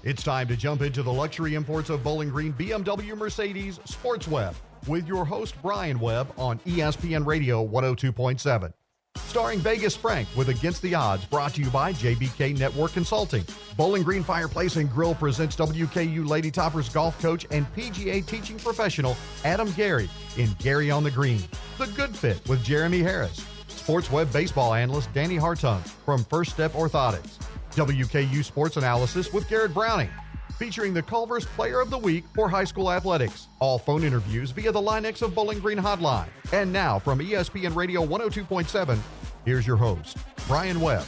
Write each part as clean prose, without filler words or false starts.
It's time to jump into the luxury imports of Bowling Green, BMW, Mercedes, Sports Webb, with your host Brian Webb on ESPN Radio 102.7. Starring Vegas Frank with Against the Odds, brought to you by JBK Network Consulting. Bowling Green Fireplace and Grill presents WKU Lady Toppers golf coach and PGA teaching professional Adam Gary in Gary on the Green. The Good Fit with Jeremy Harris. Sports Web baseball analyst Danny Hartung from First Step Orthotics. WKU Sports Analysis with Garret Browning, featuring the Culver's Player of the Week for high school athletics. All phone interviews via the Linex of Bowling Green hotline. And now from ESPN Radio 102.7, here's your host, Brian Webb.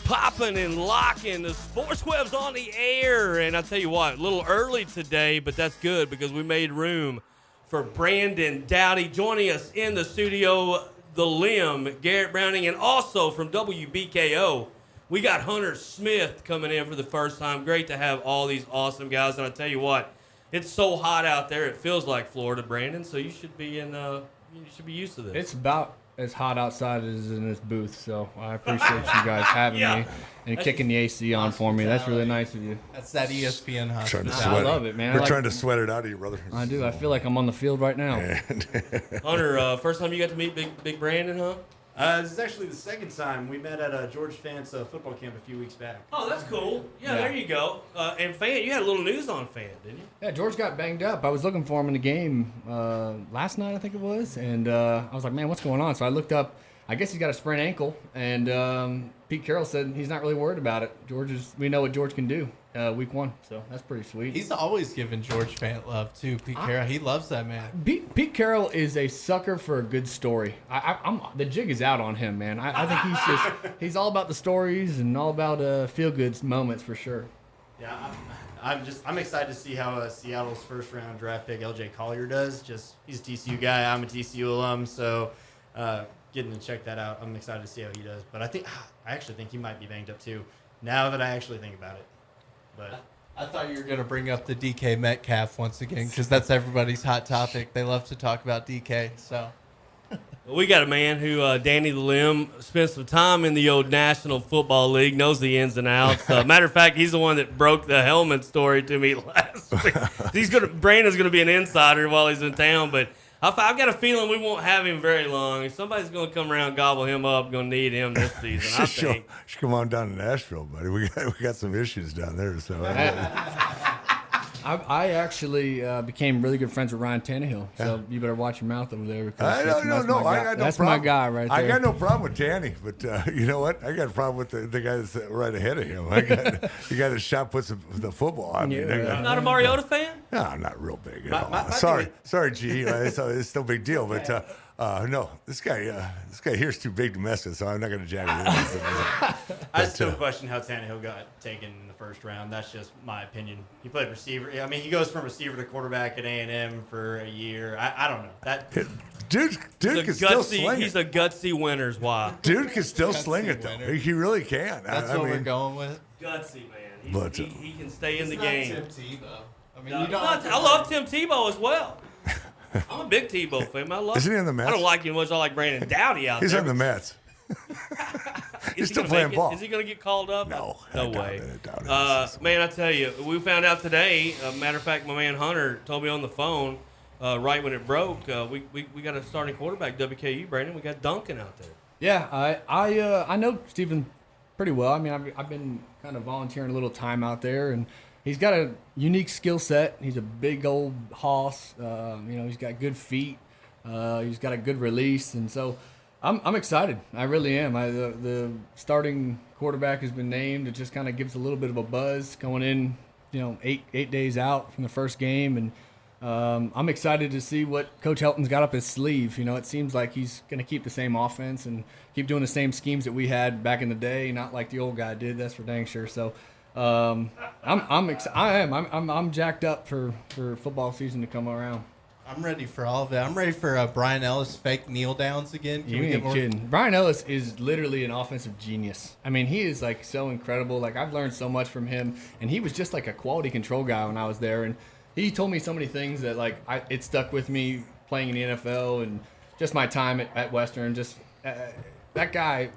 Popping and locking, the Sports Web's on the air. And I tell you what, a little early today, but that's good because we made room for Brandon Doughty joining us in the studio. The Limb, Garret Browning, and also from WBKO, we got Hunter Smith coming in for the first time. Great to have all these awesome guys. And I tell you what, it's so hot out there. It feels like Florida, Brandon. So you should be you should be used to this. It's about as hot outside as in this booth. So I appreciate you guys having me and kicking the AC on for me. That's really nice of you. That's that ESPN hospitality. I love it, man. We're trying to sweat it out of you, brother. I do. I feel like I'm on the field right now. Hunter, first time you got to meet Big Brandon, huh? This is actually the second time. We met at George Fant's football camp a few weeks back. Oh, that's cool. Yeah, there you go. And Fan, you had a little news on Fan, didn't you? Yeah, George got banged up. I was looking for him in the game last night, I think it was, and I was like, man, what's going on? So I looked up. I guess he's got a sprained ankle, and Pete Carroll said he's not really worried about it. We know what George can do week one, so that's pretty sweet. He's always given George Fant love, too. Pete Carroll, he loves that man. Pete Carroll is a sucker for a good story. The jig is out on him, man. I think he's all about the stories and all about feel-good moments for sure. Yeah, I'm excited to see how Seattle's first-round draft pick LJ Collier does. He's a TCU guy. I'm a TCU alum, so getting to check that out, I'm excited to see how he does. But I actually think he might be banged up too. Now that I actually think about it, but I thought you were going to bring up the DK Metcalf once again because that's everybody's hot topic. They love to talk about DK. So we got a man who, Danny the Limb, spent some time in the old National Football League, knows the ins and outs. Matter of fact, he's the one that broke the helmet story to me last week. Brandon's going to be an insider while he's in town, but I've got a feeling we won't have him very long. Somebody's going to come around and gobble him up. Going to need him this season, I think. Should come on down to Nashville, buddy. We got some issues down there. So I actually became really good friends with Ryan Tannehill, so you better watch your mouth over there. I got no problem. That's my guy right there. I got no problem with Tanny, but you know what? I got a problem with the guy that's right ahead of him. I got the guy that shot puts the football. I mean, not a Mariota fan? No, I'm not real big at all. Sorry, G. It's no big deal, but no, this guy here's too big to mess with, so I'm not going to jag it. I still question how Tannehill got taken in the first round. That's just my opinion. He played receiver. I mean, he goes from receiver to quarterback at A&M for a year. I don't know. Dude can still sling it. He's a gutsy winner's why. Dude can still sling it, though. He really can. That's what we're going with. Gutsy, man. He can stay in the game. Tim Tebow. I mean, I love Tim Tebow as well. I'm a big Tebow fan. I love him. Isn't he on the Mets? I don't like him much. I like Brandon Doughty out there. He's on the Mets. He's still playing ball. Is he going to get called up? No way. Man, I tell you, we found out today. Matter of fact, my man Hunter told me on the phone right when it broke. We got a starting quarterback, WKU, Brandon. We got Duncan out there. Yeah, I know Stephen pretty well. I mean, I've been kind of volunteering a little time out there, and he's got a unique skill set. He's a big old hoss. He's got good feet. He's got a good release, and so I'm excited. I really am. The starting quarterback has been named. It just kind of gives a little bit of a buzz going in. 8 days out from the first game, and I'm excited to see what Coach Helton's got up his sleeve. It seems like he's going to keep the same offense and keep doing the same schemes that we had back in the day, not like the old guy did. That's for dang sure. So. I'm jacked up for football season to come around. I'm ready for all of it. I'm ready for Brian Ellis fake kneel downs again. You ain't kidding. Brian Ellis is literally an offensive genius. I mean, he is like so incredible. Like, I've learned so much from him, and he was just like a quality control guy when I was there. And he told me so many things that it stuck with me playing in the NFL and just my time at Western. Just that guy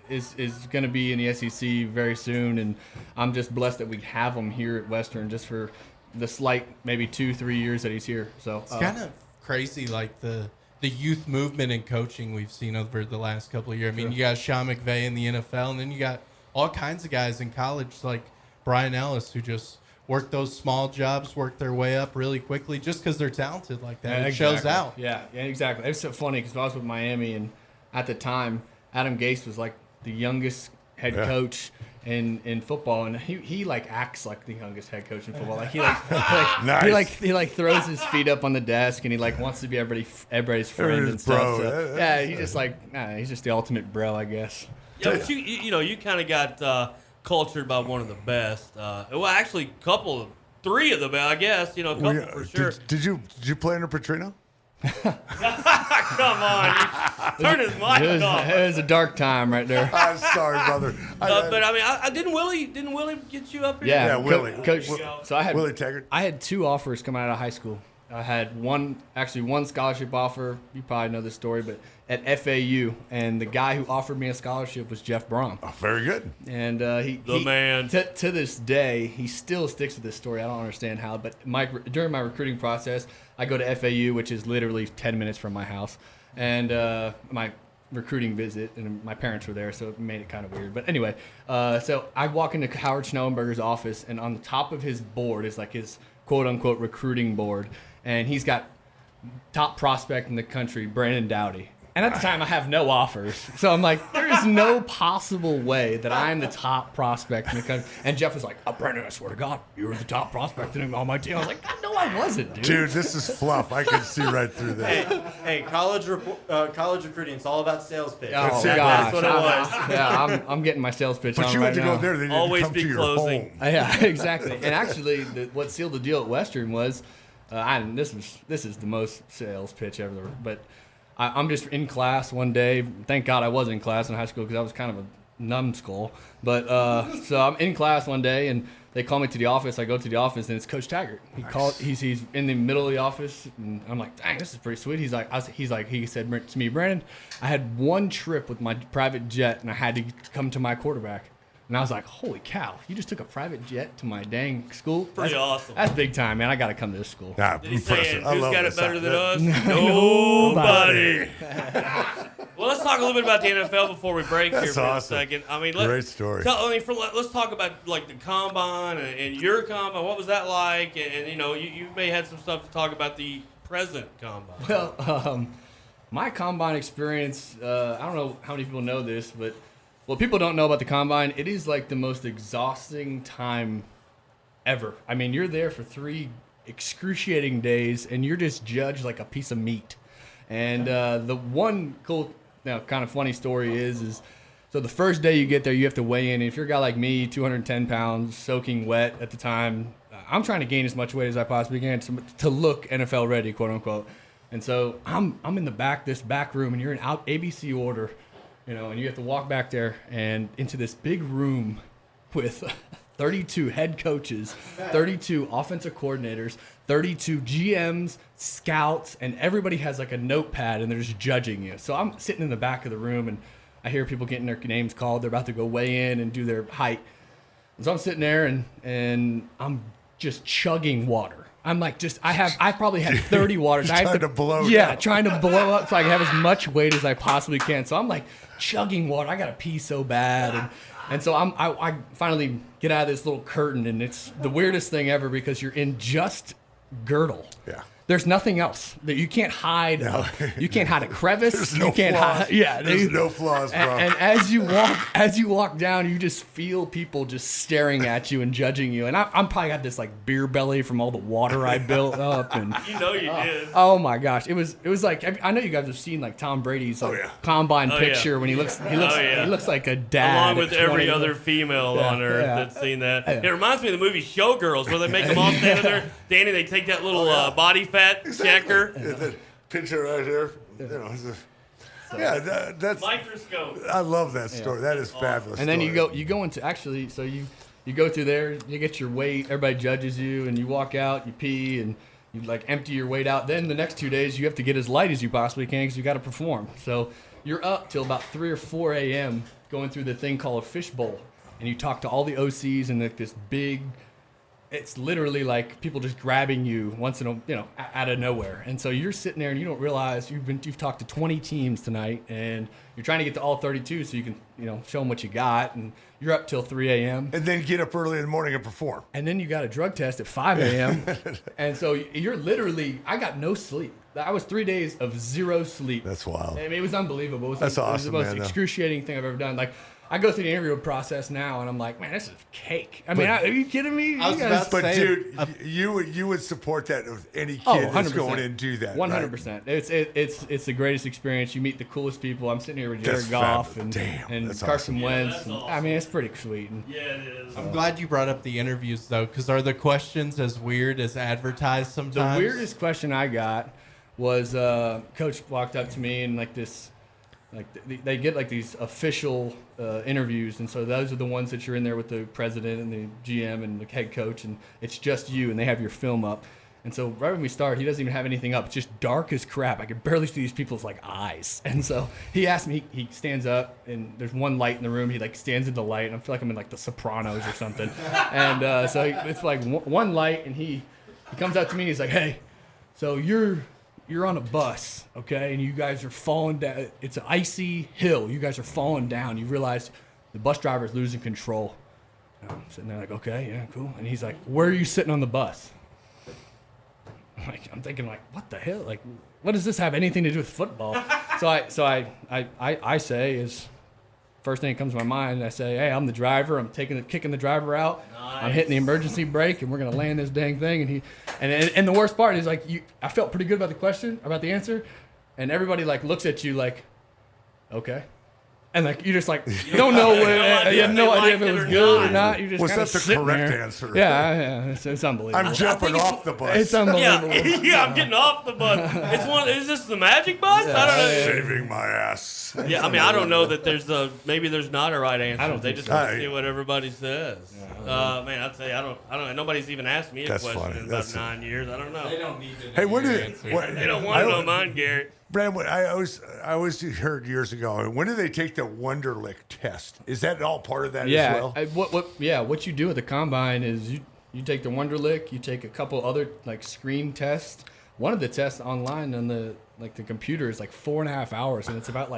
is going to be in the SEC very soon, and I'm just blessed that we have him here at Western just for the slight maybe 2-3 years that he's here. So it's kind of crazy, like the youth movement in coaching we've seen over the last couple of years. I mean, you got Sean McVay in the NFL, and then you got all kinds of guys in college like Brian Ellis who just work those small jobs, work their way up really quickly just because they're talented like that. It shows out. Yeah, exactly. It's so funny because I was with Miami, and at the time, Adam Gase was like the youngest head coach in football, and he like acts like the youngest head coach in football. Like he Nice. he throws his feet up on the desk, and he like wants to be everybody's friend and stuff. So, yeah, he's just like he's just the ultimate bro, I guess. Yeah, but you kind of got cultured by one of the best. Well, actually, three of them, I guess. A couple for sure. Did you play under Petrino? Come on, turn his mic off. It was a dark time right there. I'm sorry, brother. But I mean, I didn't Willie get you up here? Yeah, Willie. Coach. So I had Willie Taggart. I had 2 offers coming out of high school. I had one scholarship offer. You probably know this story, but at FAU, and the guy who offered me a scholarship was Jeff Braun. Oh, very good. And man. To this day, he still sticks to this story. I don't understand how, but during my recruiting process, I go to FAU, which is literally 10 minutes from my house, and my recruiting visit, and my parents were there, so it made it kind of weird. But anyway, so I walk into Howard Schnellenberger's office, and on the top of his board is like his quote-unquote recruiting board, and he's got top prospect in the country, Brandon Doughty. And at the time, I have no offers. So I'm like, there is no possible way that I'm the top prospect in the country. And Jeff was like, Brandon, I swear to God, you were the top prospect on my team. I was like, no, I wasn't, dude. Dude, this is fluff. I can see right through that. Hey, college recruiting, it's all about sales pitch. Oh, That's gosh. That's what it was. Yeah, I'm getting my sales pitch But on you right had to now. go there. They didn't Always come be to your closing. home. Yeah, exactly. And actually, what sealed the deal at Western was, this is the most sales pitch ever, but I'm just in class one day. Thank God I was in class in high school because I was kind of a numbskull. But so I'm in class one day, and they call me to the office. I go to the office, and it's Coach Taggart. He's in the middle of the office, and I'm like, dang, this is pretty sweet. He said to me, Brandon, I had one trip with my private jet, and I had to come to my quarterback. And I was like, holy cow, you just took a private jet to my dang school? Pretty awesome. That's big time, man. I got to come to this school. Nah, Did he say, impressive. who's got it better than us? Nobody. Well, let's talk a little bit about the NFL before we break here for awesome. a second. I mean, Great story. Let's talk about like the combine and your combine. What was that like? And you may have some stuff to talk about the present combine. Well, my combine experience, I don't know how many people know this, but what people don't know about the combine, it is like the most exhausting time ever. I mean, you're there for 3 excruciating days, and you're just judged like a piece of meat. And the one cool, kind of funny story is so the first day you get there, you have to weigh in. And if you're a guy like me, 210 pounds, soaking wet at the time, I'm trying to gain as much weight as I possibly can to look NFL ready, quote unquote. And so I'm in this back room, and you're in ABC order. And you have to walk back there and into this big room with 32 head coaches, 32 offensive coordinators, 32 GMs, scouts, and everybody has like a notepad, and they're just judging you. So I'm sitting in the back of the room, and I hear people getting their names called. They're about to go weigh in and do their height. And so I'm sitting there, and I'm just chugging water. I'm like, I probably had 30 waters. Trying to blow trying to blow up so I can have as much weight as I possibly can. So I'm like chugging water. I got to pee so bad. And so I finally get out of this little curtain, and it's the weirdest thing ever because you're in just girdle. Yeah. There's nothing else that you can't hide. No. You can't hide a crevice. There's no you can't flaws. hide. Yeah, There's no flaws, bro. And as you walk down, you just feel people just staring at you and judging you. And I'm probably got this like beer belly from all the water I built up. And You did. oh my gosh, it was like I know you guys have seen like Tom Brady's combine picture when he looks like a dad. Along with every other female on earth that's seen that. Yeah. It reminds me of the movie Showgirls, where they make them all stand there. Danny, they take that little body fat checker. Yeah, that picture right here. That's Microscope. I love that story. That is fabulous. And then story. you go into so you go through there, you get your weight, everybody judges you, and you walk out, you pee, and you like empty your weight out. Then the next 2 days you have to get as light as you possibly can because you got to perform. So you're up till about 3 or 4 a.m. going through the thing called a fishbowl, and you talk to all the OCs and like this big. It's literally like people just grabbing you once in a, out of nowhere. And so you're sitting there and you don't realize you've talked to 20 teams tonight and you're trying to get to all 32 so you can, show them what you got. And you're up till 3 a.m. And then get up early in the morning and perform. And then you got a drug test at 5 a.m. And so you're literally, I got no sleep. I was 3 days of zero sleep. That's wild. I mean, it was unbelievable. That's awesome, It was the most man, excruciating thing I've ever done. Like, I go through the interview process now, and I'm like, man, this is cake. I mean, are you kidding me? But dude, you would support that with any kid that's going in and do that. 100%. Right? It's the greatest experience. You meet the coolest people. I'm sitting here with Jared Goff and Carson awesome. Wentz. That's and, awesome. I mean, it's pretty sweet. And, Yeah, it is. I'm glad you brought up the interviews, though, because are the questions as weird as advertised sometimes? The weirdest question I got was Coach walked up to me and they get like these official interviews, and so those are the ones that you're in there with the president and the GM and the head coach, and it's just you, and they have your film up. And so right when we start, he doesn't even have anything up. It's just dark as crap. I could barely see these people's eyes. And so he asked me, he stands up, and there's one light in the room. He stands in the light, and I feel like I'm in The Sopranos or something. And so it's one light, and he comes out to me, and he's like, hey, so you're on a bus, okay, and you guys are falling down. It's an icy hill. You guys are falling down. You realize the bus driver is losing control. And I'm sitting there okay, yeah, cool. And he's like, where are you sitting on the bus? I'm thinking, what the hell? What does this have anything to do with football? So I say is, first thing that comes to my mind, I say, hey, I'm the driver. I'm kicking the driver out. Nice. I'm hitting the emergency brake, and we're gonna land this dang thing. And the worst part is I felt pretty good about the question, about the answer, and everybody looks at you okay. And you just you don't know you have no idea if it was good or not. You just was that the correct there. answer? Yeah, it's unbelievable. I'm jumping off the bus. It's unbelievable. Yeah, I'm getting off the bus. Is this the magic bus? Yeah, I don't know. Saving my ass. Yeah, I mean, I don't know that maybe there's not a right answer. I don't They think just so. want to see what everybody says. Man, I'll tell you, I don't. Nobody's even asked me a That's question funny. in about 9 years. I don't know. They don't need to know Hey, what your is answer. They don't want to know mine, Garrett. Brandon, I always heard years ago, when do they take the Wonderlic test? Is that all part of that as well? What you do at the combine is you take the Wonderlic, you take a couple other screen tests. One of the tests online on the computer is 4.5 hours, and it's about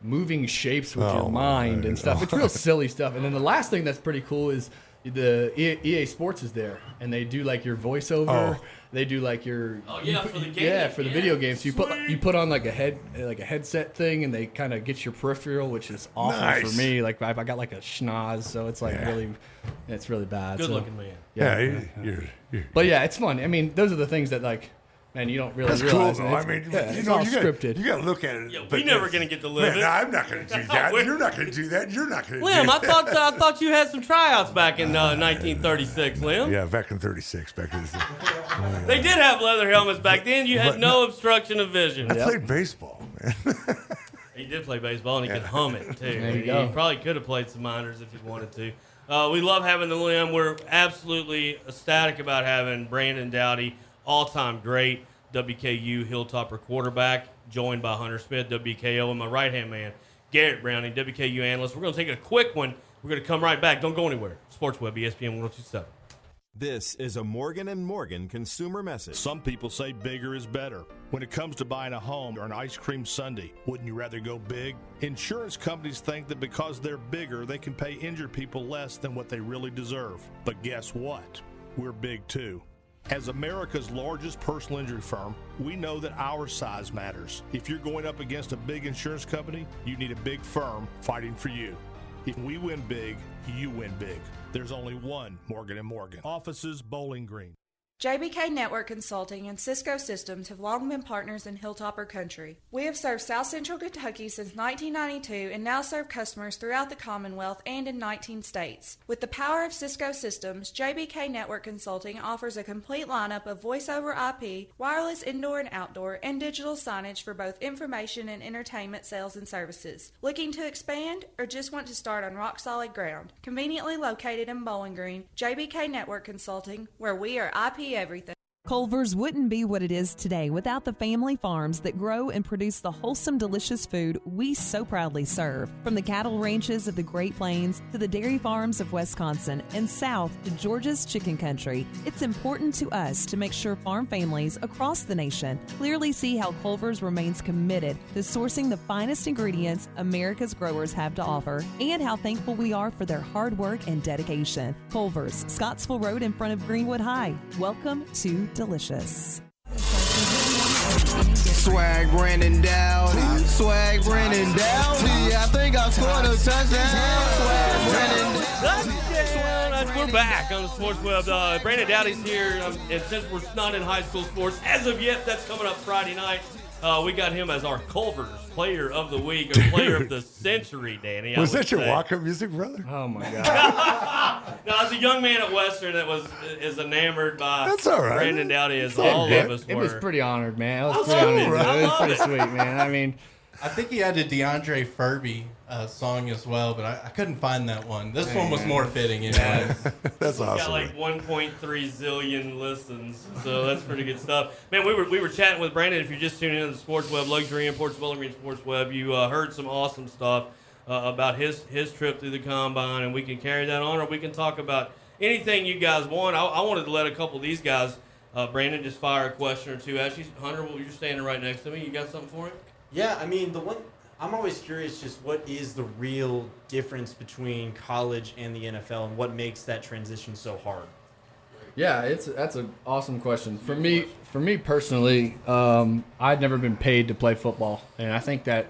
moving shapes with your mind and stuff. It's real silly stuff. And then the last thing that's pretty cool is the EA Sports is there, and they do your voiceover. They do your for the game. For the video games. So you put on a headset thing, and they kind of get your peripheral, which is awful for me. I got a schnoz, so it's it's really bad. Good looking man. Yeah, but yeah, it's fun. I mean, those are the things that man, you don't really that's realize. cool, though. I mean, it's all scripted. You got to look at it. Yeah, we're never going to get to live Man, it. no, I'm not going to do that. You're not going to do that. You're not going to do Lim, that. I thought you had some tryouts back in 1936, Lim. Yeah, back in 36. They did have leather helmets back then. You had no obstruction of vision. I played baseball, man. He did play baseball, and he could hum it, too. There you go. He probably could have played some minors if he wanted to. We love having the Lim. We're absolutely ecstatic about having Brandon Doughty, all-time great WKU Hilltopper quarterback, joined by Hunter Smith, WBKO, and my right-hand man, Garret Browning, WKU analyst. We're going to take a quick one. We're going to come right back. Don't go anywhere. Sports Webb, ESPN 1027. This is a Morgan & Morgan consumer message. Some people say bigger is better. When it comes to buying a home or an ice cream sundae, wouldn't you rather go big? Insurance companies think that because they're bigger, they can pay injured people less than what they really deserve. But guess what? We're big too. As America's largest personal injury firm, we know that our size matters. If you're going up against a big insurance company, you need a big firm fighting for you. If we win big, you win big. There's only one Morgan & Morgan. Offices, Bowling Green. JBK Network Consulting and Cisco Systems have long been partners in Hilltopper Country. We have served South Central Kentucky since 1992 and now serve customers throughout the Commonwealth and in 19 states. With the power of Cisco Systems, JBK Network Consulting offers a complete lineup of voice-over IP, wireless indoor and outdoor, and digital signage for both information and entertainment sales and services. Looking to expand or just want to start on rock-solid ground? Conveniently located in Bowling Green, JBK Network Consulting, where we are IP everything. Culver's wouldn't be what it is today without the family farms that grow and produce the wholesome, delicious food we so proudly serve. From the cattle ranches of the Great Plains to the dairy farms of Wisconsin and south to Georgia's chicken country, it's important to us to make sure farm families across the nation clearly see how Culver's remains committed to sourcing the finest ingredients America's growers have to offer and how thankful we are for their hard work and dedication. Culver's, Scottsville Road in front of Greenwood High. Welcome to Delicious. Swag Brandon Doughty. Swag Brandon Doughty. I think I scored a touchdown. Swag Brandon Touchdown. We're back on the Sports Web. Brandon Doughty's here, and since we're not in high school sports as of yet, that's coming up Friday night. We got him as our Culver's Player of the Week or Player of the Century, Danny. Was that your walk-up music, brother? Oh, my God. No, as a young man at Western that is enamored by That's all right. Brandon Doughty, as all of us were. It was pretty honored, man. It was pretty sweet, man. I mean, I think he had a DeAndre Furby song as well, but I couldn't find that one. This one was more fitting, anyway. That's awesome. Got like 1.3 zillion listens, so that's pretty good stuff. Man, we were chatting with Brandon. If you're just tuning in to the Sports Web, Luxury Imports, Bowling Green Sports Web, you heard some awesome stuff about his trip through the Combine, and we can carry that on, or we can talk about anything you guys want. I wanted to let a couple of these guys, Brandon, just fire a question or two at you. Hunter, you're standing right next to me. You got something for him? Yeah, I mean, I'm always curious just what is the real difference between college and the NFL and what makes that transition so hard? Yeah, that's an awesome question. For me personally, I'd never been paid to play football, and I think that,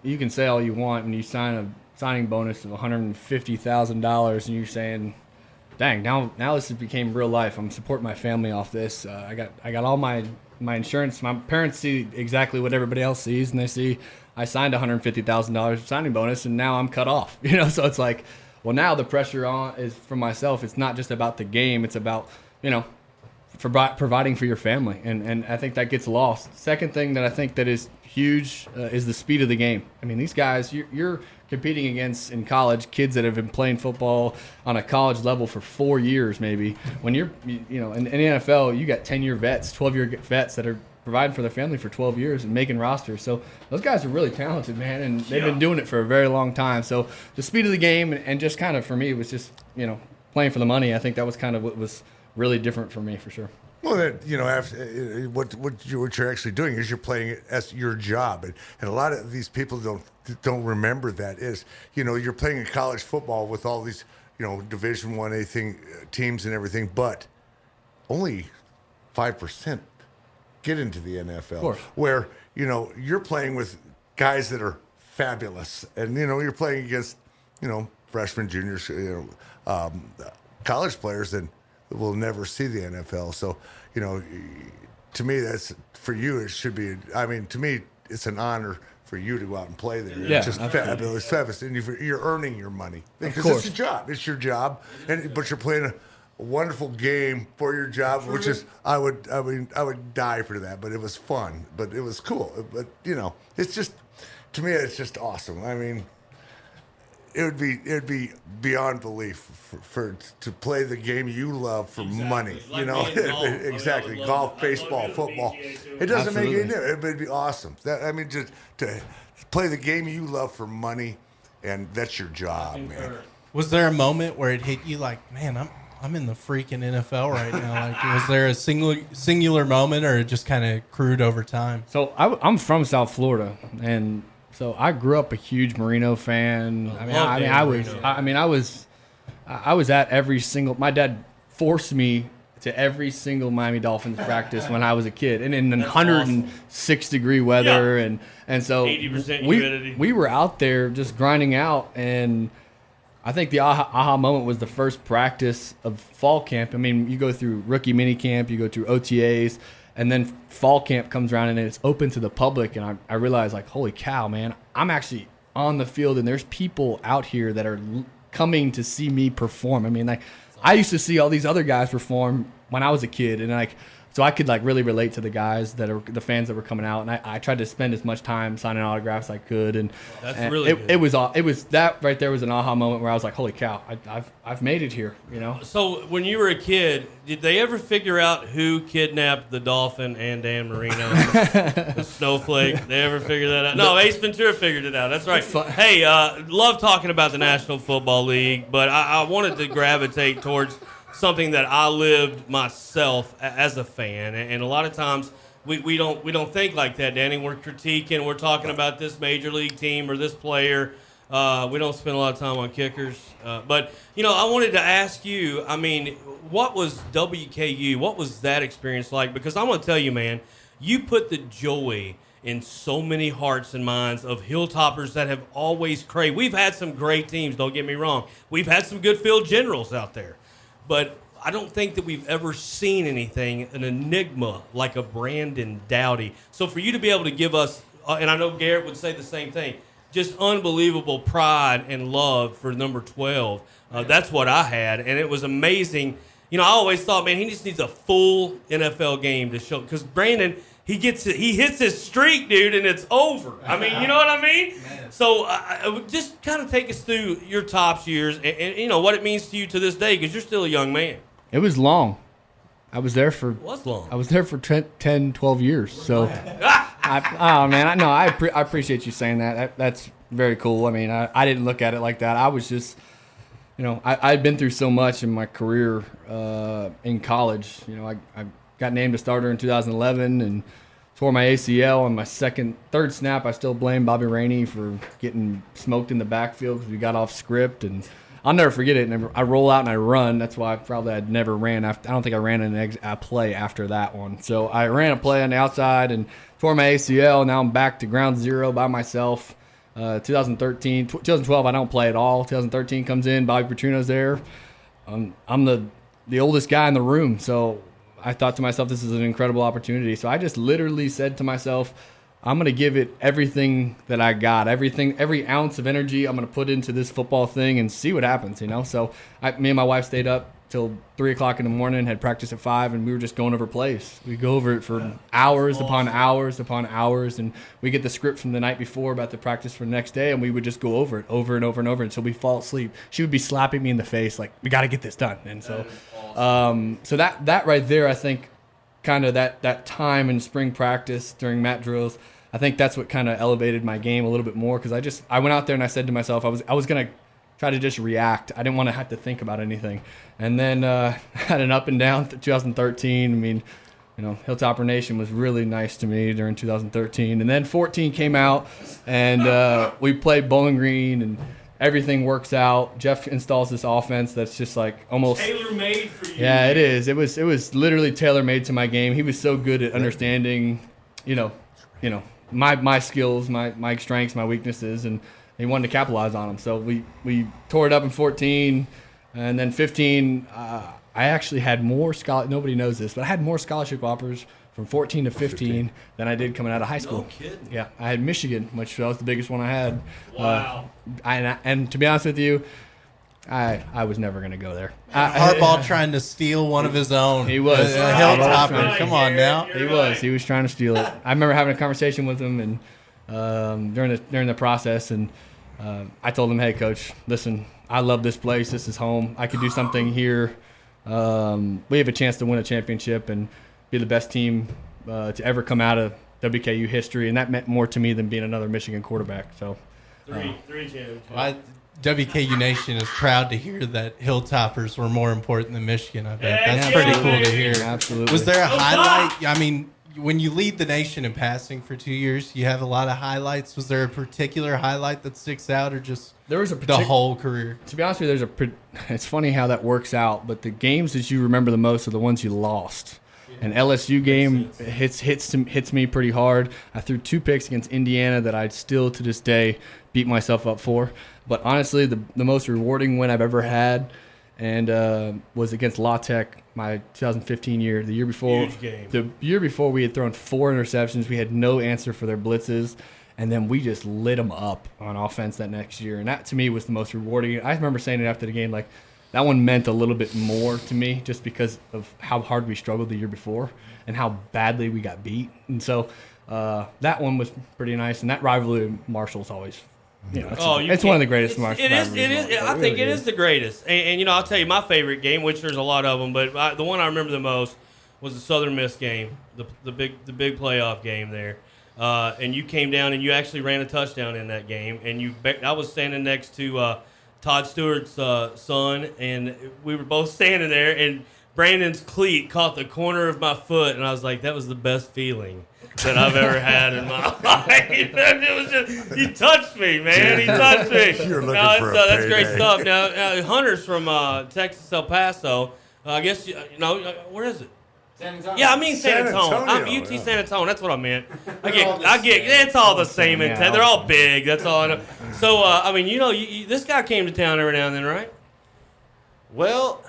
you can say all you want when you sign a signing bonus of $150,000 and you're saying, dang, now this became real life. I'm supporting my family off this. I got all my insurance. My parents see exactly what everybody else sees, and they see I signed $150,000 signing bonus, and now I'm cut off. So it's like, well, now the pressure is for myself. It's not just about the game. It's about, providing for your family, and I think that gets lost. Second thing that I think that is huge is the speed of the game. I mean, these guys, you're competing against in college kids that have been playing football on a college level for 4 years maybe. When you're in the NFL, you got 10-year vets, 12-year vets that are providing for their family for 12 years and making rosters. So those guys are really talented, man, and they've been doing it for a very long time. So the speed of the game and just kind of for me it was just playing for the money. I think that was kind of what was really different for me, for sure. Well, after, what you're actually doing is you're playing it as your job, and a lot of these people don't remember that is you're playing in college football with all these Division I teams and everything, but only 5% get into the NFL. Of course. Where you're playing with guys that are fabulous, and you're playing against freshmen, juniors, college players that will never see the NFL. So, to me, that's for you. It should be. I mean, to me, it's an honor for you to go out and play there. Yeah, it's just fabulous, and you're earning your money because it's your job. It's your job, but you're playing a wonderful game for your job, which is I would die for that. But it was fun. But it was cool. But it's just to me, it's just awesome. I mean. It would be beyond belief to play the game you love for money. Like exactly. Golf, baseball, football. It doesn't make any difference. It'd be awesome. Just to play the game you love for money, and that's your job, man. Was there a moment where it hit you like, man, I'm in the freaking NFL right now? Like, was there a singular moment, or it just kind of crewed over time? So I'm from South Florida, and so I grew up a huge Marino fan. I was at every single. My dad forced me to every single Miami Dolphins practice when I was a kid, and in 106-degree weather, and so 80% humidity. We were out there just grinding out, and I think the aha moment was the first practice of fall camp. I mean, you go through rookie mini camp, you go through OTAs. And then fall camp comes around and it's open to the public, and I realized, like, holy cow, man, I'm actually on the field, and there's people out here that are coming to see me perform. I mean, like, I used to see all these other guys perform when I was a kid, and like so I could like really relate to the guys that are the fans that were coming out, and I tried to spend as much time signing autographs as I could, and really good. It was that right there was an aha moment where I was like, holy cow, I've made it here, you know. So when you were a kid, did they ever figure out who kidnapped the dolphin and Dan Marino, the snowflake? They ever figure that out? No, Ace Ventura figured it out. That's right. Hey, love talking about the National Football League, but I wanted to gravitate towards something that I lived myself as a fan, and a lot of times we don't think like that, Danny. We're critiquing, we're talking about this major league team or this player. We don't spend a lot of time on kickers, but I wanted to ask you. I mean, what was WKU? What was that experience like? Because I'm going to tell you, man, you put the joy in so many hearts and minds of Hilltoppers that have always craved. We've had some great teams. Don't get me wrong. We've had some good field generals out there. But I don't think that we've ever seen anything, an enigma like a Brandon Doughty. So for you to be able to give us, and I know Garret would say the same thing, just unbelievable pride and love for number 12. That's what I had, and it was amazing. I always thought, man, he just needs a full NFL game to show. Because Brandon, he hits his streak, dude, and it's over. I mean, you know what I mean? Man. So just kind of take us through your Tops years and what it means to you to this day, because you're still a young man. It was long. I was there for 10, 12 years. So, I appreciate you saying that. That's very cool. I mean, I didn't look at it like that. I was just, I'd been through so much in my career in college. I got named a starter in 2011 and tore my ACL on my third snap. I still blame Bobby Rainey for getting smoked in the backfield because we got off script, and I'll never forget it. And I roll out and I run. That's why I'd never ran. I don't think I ran a play after that one. So I ran a play on the outside and tore my ACL. Now I'm back to ground zero by myself. 2012 I don't play at all. 2013 comes in. Bobby Petrino's there. I'm the oldest guy in the room, so I thought to myself, this is an incredible opportunity. So I just literally said to myself, I'm going to give it everything that I got, every ounce of energy I'm going to put into this football thing and see what happens, So me and my wife stayed up till 3 o'clock in the morning, had practice at 5, and we were just going over plays. We go over it for hours upon hours upon hours, and we get the script from the night before about the practice for the next day, and we would just go over it over and over and over until we fall asleep. She would be slapping me in the face like, we got to get this done. And so so that right there, I think kind of that time in spring practice during mat drills, I think that's what kind of elevated my game a little bit more, because I went out there and I said to myself, I was going to try to just react. I didn't want to have to think about anything. And then had an up and down 2013. I mean, Hilltopper Nation was really nice to me during 2013. And then 14 came out, and we played Bowling Green, and everything works out. Jeff installs this offense that's just like almost tailor-made for you. Yeah, it is. It was literally tailor-made to my game. He was so good at understanding, my skills, my strengths, my weaknesses, and he wanted to capitalize on them. So we tore it up in 14, and then 15. I actually had more nobody knows this, but I had more scholarship offers from 14 to 15 than I did coming out of high school. No kidding. Yeah, I had Michigan, which was the biggest one I had. Wow. And to be honest with you, I was never going to go there. Harbaugh trying to steal one of his own. He was. Hilltopper. Come on now. He was trying to steal it. I remember having a conversation with him and during the process, and I told him, hey, Coach, listen, I love this place. This is home. I could do something here. We have a chance to win a championship and be the best team to ever come out of WKU history, and that meant more to me than being another Michigan quarterback. So, three championships. WKU Nation is proud to hear that Hilltoppers were more important than Michigan. I bet that's pretty cool to hear. Absolutely. Was there a highlight? I mean, when you lead the nation in passing for 2 years, you have a lot of highlights. Was there a particular highlight that sticks out, or just the whole career? To be honest with you, it's funny how that works out, but the games that you remember the most are the ones you lost. An LSU game hits me pretty hard. I threw 2 picks against Indiana that I'd still to this day beat myself up for. But honestly, the most rewarding win I've ever had was against La Tech, my 2015 year. The year before, huge game. The year before, we had thrown 4 interceptions. We had no answer for their blitzes, and then we just lit them up on offense that next year. And that to me was the most rewarding. I remember saying it after the game, like, that one meant a little bit more to me just because of how hard we struggled the year before and how badly we got beat. And so that one was pretty nice. And that rivalry with Marshall's always, it's one of the greatest rivalries. I think it is the greatest. And I'll tell you my favorite game, which there's a lot of them, but the one I remember the most was the Southern Miss game, the big playoff game there. And you came down and you actually ran a touchdown in that game. And I was standing next to Todd Stewart's son, and we were both standing there, and Brandon's cleat caught the corner of my foot, and I was like, that was the best feeling that I've ever had in my life. It was just, he touched me, man. He touched me. You're looking for a that's great payday. stuff. Now, Hunter's from Texas, El Paso. I guess, where is it? San Antonio. Yeah, I mean San Antonio. I'm UT San Antonio. That's what I meant. It's all the same. They're all big. That's all I know. So, this guy came to town every now and then, right? Well,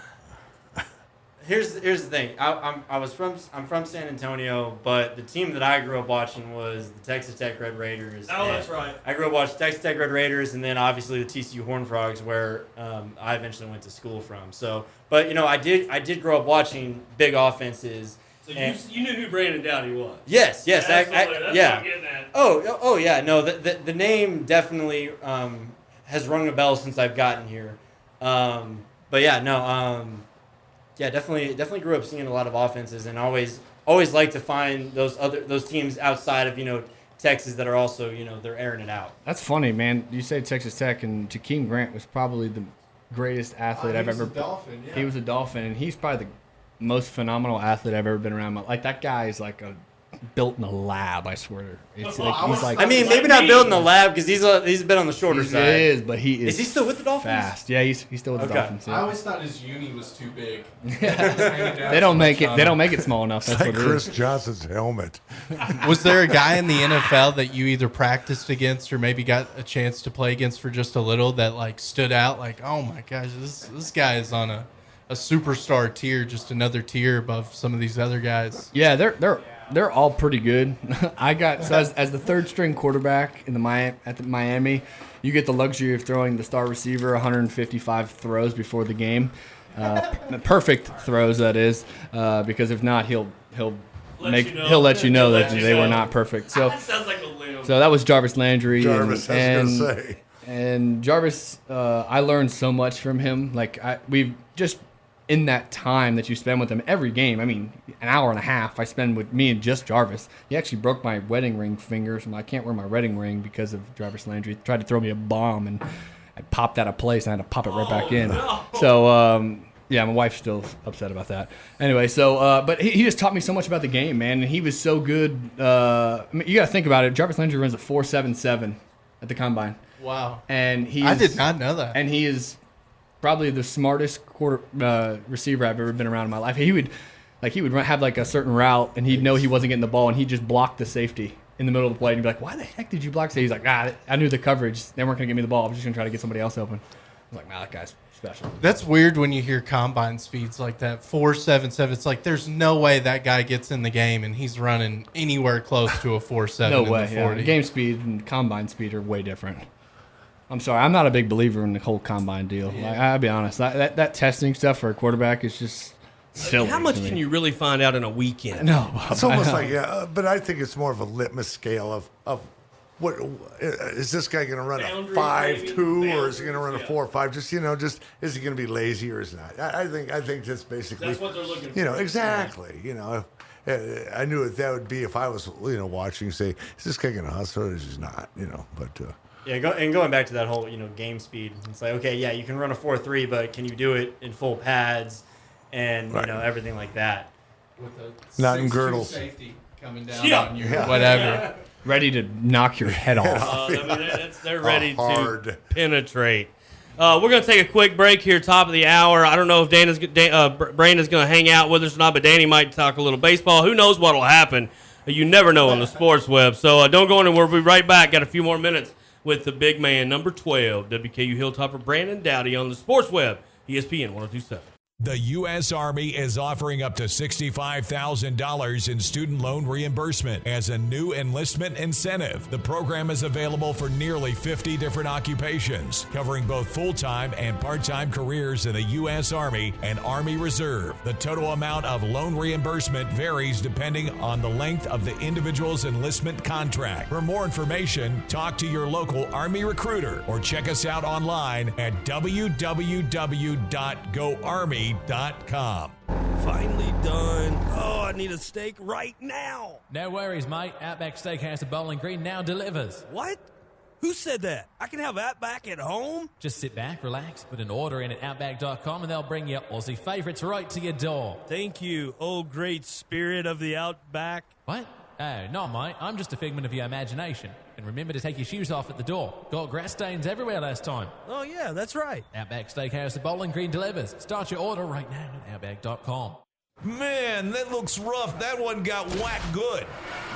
here's the thing. I'm from San Antonio, but the team that I grew up watching was the Texas Tech Red Raiders. Oh, that's right. I grew up watching Texas Tech Red Raiders, and then obviously the TCU Horned Frogs, where I eventually went to school from. So, but I did grow up watching big offenses. So you knew who Brandon Doughty was. Yes. That's yeah. what I'm getting at. Oh yeah. No, the name definitely has rung a bell since I've gotten here. But yeah, no. Yeah, definitely grew up seeing a lot of offenses, and always like to find those teams outside of Texas that are also they're airing it out. That's funny, man. You say Texas Tech, and Jakeem Grant was probably the greatest athlete I've ever. He was a Dolphin. Yeah. He was a Dolphin, and he's probably the most phenomenal athlete I've ever been around. Like that guy is like built in a lab. I swear. Maybe not built in a lab because he's been on the shorter side. He is, but he is. Is he still with the Dolphins? Fast. Yeah, he's still with the Dolphins. Yeah. I always thought his uni was too big. They don't make it. They don't make it small enough. That's like what Chris Johnson's helmet. Was there a guy in the NFL that you either practiced against or maybe got a chance to play against for just a little that stood out? Like, oh my gosh, this guy is on a superstar tier, just another tier above some of these other guys. Yeah, they're all pretty good. I got as the third string quarterback in at Miami, you get the luxury of throwing the star receiver 155 throws before the game, perfect throws that is, because if not he'll let you know that they were not perfect. So that sounds like a limb. So that was Jarvis Landry. Say. And Jarvis, I learned so much from him. We've just. In that time that you spend with him every game, an hour and a half I spend with me and just Jarvis. He actually broke my wedding ring fingers, and I can't wear my wedding ring because of Jarvis Landry. He tried to throw me a bomb, and I popped out of place, and I had to pop it right back in. No. So, my wife's still upset about that. Anyway, but he just taught me so much about the game, man, and he was so good. You got to think about it. Jarvis Landry runs a 4.77 at the combine. Wow. And I did not know that. And he is probably the smartest receiver I've ever been around in my life. He would have a certain route, and he'd know he wasn't getting the ball, and he'd just block the safety in the middle of the play. And he'd be like, "Why the heck did you block safety?" He's like, I knew the coverage. They weren't going to give me the ball. I'm just going to try to get somebody else open." I was like, "That guy's special." That's weird when you hear combine speeds like that, 4.77. It's like there's no way that guy gets in the game and he's running anywhere close to a 4.7 no in way, the 40. Yeah. Game speed and combine speed are way different. I'm sorry, I'm not a big believer in the whole combine deal. Yeah. I'll be honest. That testing stuff for a quarterback is just silly. How much can you really find out in a weekend? No, it's almost like but I think it's more of a litmus scale of what is this guy going to run Boundary, a 5.2 or is he going to run a yeah. 4.5? Just is he going to be lazy or is not? I think that's basically That's what they're looking for. Exactly. I knew that would be if I was watching. Say, is this guy going to hustle or is he not? But. Going back to that whole game speed, it's like, okay, yeah, you can run a 4.3, but can you do it in full pads and everything like that? With a not in 6'2" girdles. Safety coming down on you, whatever. Ready to knock your head off. They're ready to penetrate. We're going to take a quick break here, top of the hour. I don't know if Brandon's going to hang out with us or not, but Danny might talk a little baseball. Who knows what will happen? You never know on the Sports Web. So don't go anywhere. We'll be right back. Got a few more minutes with the big man, number 12, WKU Hilltopper Brandon Doughty on the Sports Web, ESPN 102.7. The U.S. Army is offering up to $65,000 in student loan reimbursement as a new enlistment incentive. The program is available for nearly 50 different occupations, covering both full-time and part-time careers in the U.S. Army and Army Reserve. The total amount of loan reimbursement varies depending on the length of the individual's enlistment contract. For more information, talk to your local Army recruiter or check us out online at www.goarmy.com. Finally done. Oh, I need a steak right now. No worries, mate. Outback Steakhouse at Bowling Green now delivers. What? Who said that? I can have Outback at home? Just sit back, relax, put an order in at Outback.com, and they'll bring you Aussie favourites right to your door. Thank you, oh great spirit of the Outback. What? Oh, no, mate. I'm just a figment of your imagination. And remember to take your shoes off at the door. Got grass stains everywhere last time. Oh, yeah, that's right. Outback Steakhouse at Bowling Green delivers. Start your order right now at Outback.com. Man, that looks rough. That one got whacked good.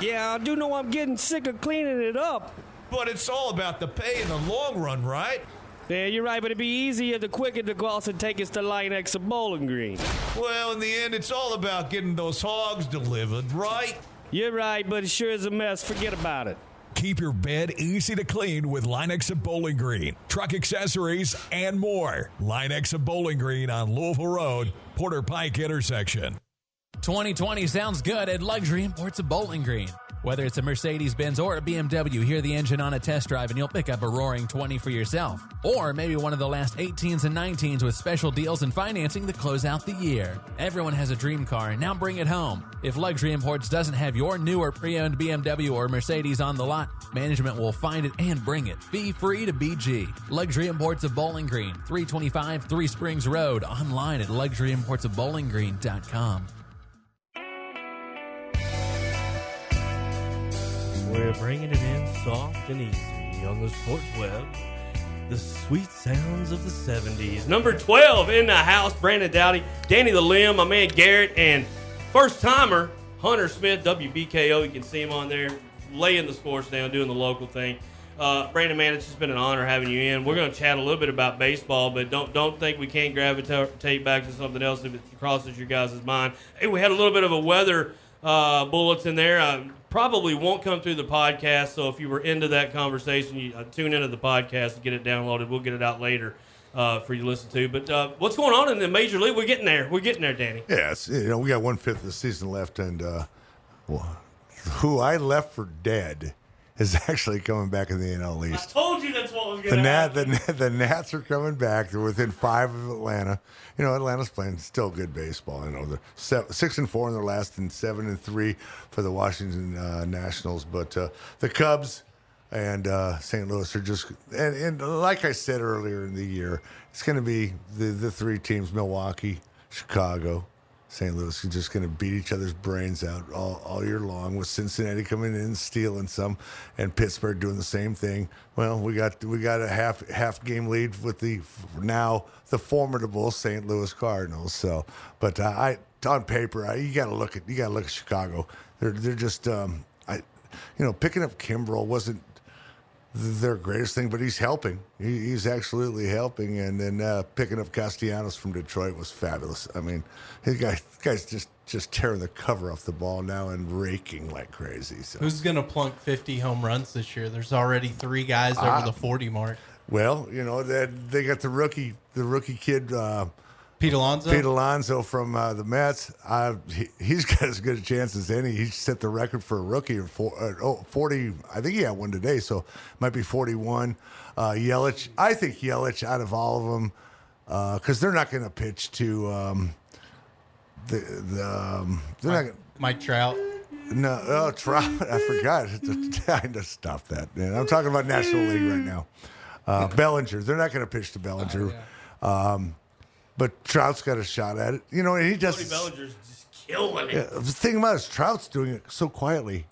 Yeah, I do know I'm getting sick of cleaning it up. But it's all about the pay in the long run, right? Yeah, you're right, but it'd be easier the quicker to go out and take us to Linex of Bowling Green. Well, in the end, it's all about getting those hogs delivered, right? You're right, but it sure is a mess. Forget about it. Keep your bed easy to clean with Linex of Bowling Green. Truck accessories and more. Linex of Bowling Green on Louisville Road, Porter Pike intersection. 2020 sounds good at Luxury Imports of Bowling Green. Whether it's a Mercedes-Benz or a BMW, hear the engine on a test drive and you'll pick up a roaring 20 for yourself. Or maybe one of the last 18s and 19s with special deals and financing to close out the year. Everyone has a dream car, now bring it home. If Luxury Imports doesn't have your new or pre-owned BMW or Mercedes on the lot, management will find it and bring it. Fee-free to BG. Luxury Imports of Bowling Green, 325 Three Springs Road, online at luxuryimportsofbowlinggreen.com. We're bringing it in soft and easy on the Sports Web. The sweet sounds of the 70s. Number 12 in the house, Brandon Doughty, Danny the Limb, my man Garrett, and first-timer, Hunter Smith, WBKO. You can see him on there, laying the sports down, doing the local thing. Brandon, man, it's just been an honor having you in. We're going to chat a little bit about baseball, but don't think we can't gravitate back to something else if it crosses your guys' mind. Hey, we had a little bit of a weather bulletin there. Probably won't come through the podcast, so if you were into that conversation, you tune into the podcast and get it downloaded. We'll get it out later for you to listen to. But what's going on in the Major League? We're getting there. We're getting there, Danny. Yeah, we got 1/5 of the season left, and who I left for dead is actually coming back in the NL East. I told you that's what was going to happen. The Nats are coming back. They're within 5 of Atlanta. Atlanta's playing still good baseball. They're 6-4 in their last and 7-3 for the Washington Nationals. But the Cubs and St. Louis are just and like I said earlier in the year, it's going to be the 3 teams: Milwaukee, Chicago, St. Louis, are just going to beat each other's brains out all year long, with Cincinnati coming in and stealing some, and Pittsburgh doing the same thing. Well, we got a half game lead with the formidable St. Louis Cardinals. So, but on paper, you got to look at Chicago. They're just picking up Kimbrel wasn't their greatest thing, but he's helping. He's absolutely helping. And then picking up Castellanos from Detroit was fabulous. I mean, his guy's just tearing the cover off the ball now and raking like crazy. So. Who's going to plunk 50 home runs this year? There's already 3 guys over the 40 mark. Well, they got the rookie kid, Pete Alonso from the Mets. He's got as good a chance as any. He set the record for a rookie of 40. I think he had one today, so it might be 41. Yelich. I think Yelich out of all of them, because they're not going to pitch to Mike Trout. No, Trout. I forgot. I just stopped that, man. I'm talking about National League right now. Bellinger. They're not going to pitch to Bellinger. But Trout's got a shot at it. And he does. Cody Bellinger's just killing it. Yeah, the thing about it is Trout's doing it so quietly.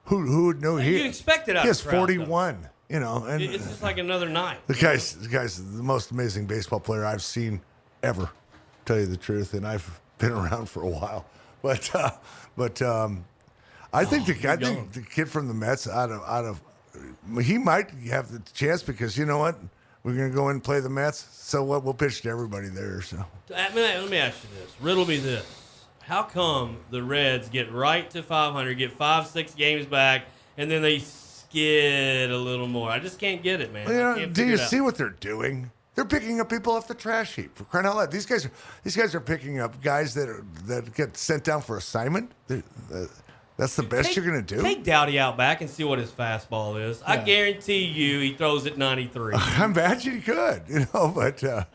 Who would know? You expect it out of Trout. He has 41. Though. And it's just like another night. The guy's the most amazing baseball player I've seen ever, to tell you the truth. And I've been around for a while. But I think the kid from the Mets out of he might have the chance, because you know what? We're going to go in and play the Mets. So what? We'll pitch to everybody there. So Let me ask you this. Riddle me this. How come the Reds get right to 500, get 5-6 games back, and then they skid a little more? I just can't get it, man. Do you see what they're doing? They're picking up people off the trash heap, for crying out loud. These guys are picking up guys that get sent down for assignment. That's the best you're going to do. Take Doughty out back and see what his fastball is. Yeah. I guarantee you he throws it 93. I'm bet you could, but.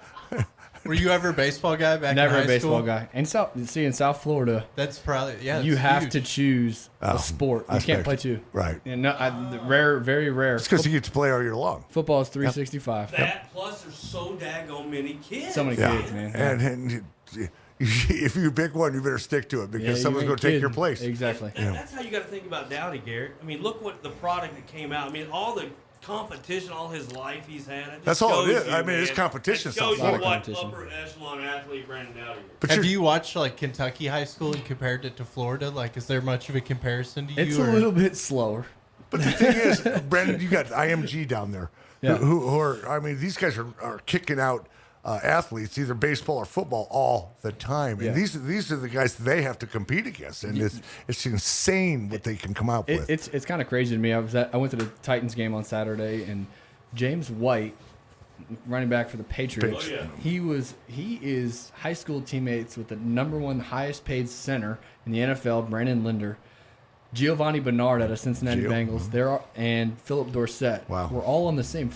Were you ever a baseball guy back Never in high a baseball school? guy. And in South Florida, that's probably you have huge. to choose a sport. You can't play two. Right. And very rare. It's because you get to play all year long. Football is 365. That plus there's so daggone many kids. So many kids, man. And if you pick one, you better stick to it because someone's going to take your place. Exactly. That's how you got to think about Doughty, Garrett. I mean, look what the product that came out. I mean, all the competition, all his life he's had. That's all it is. I mean, it's competition. It shows you what upper echelon athlete Brandon Doughty is. But have you watched like Kentucky high school and compared it to Florida? Like, is there much of a comparison to you? It's a little bit slower. But the thing is, Brandon, you got IMG down there, who are. I mean, these guys are kicking out athletes, either baseball or football, all the time. And these are the guys they have to compete against, and it's insane what they can come out with. It's kind of crazy to me. I went to the Titans game on Saturday, and James White, running back for the Patriots, he is high school teammates with the #1 highest paid center in the NFL, Brandon Linder, Giovanni Bernard out of Cincinnati Bengals, and Philip Dorsett. Wow. We're all on the same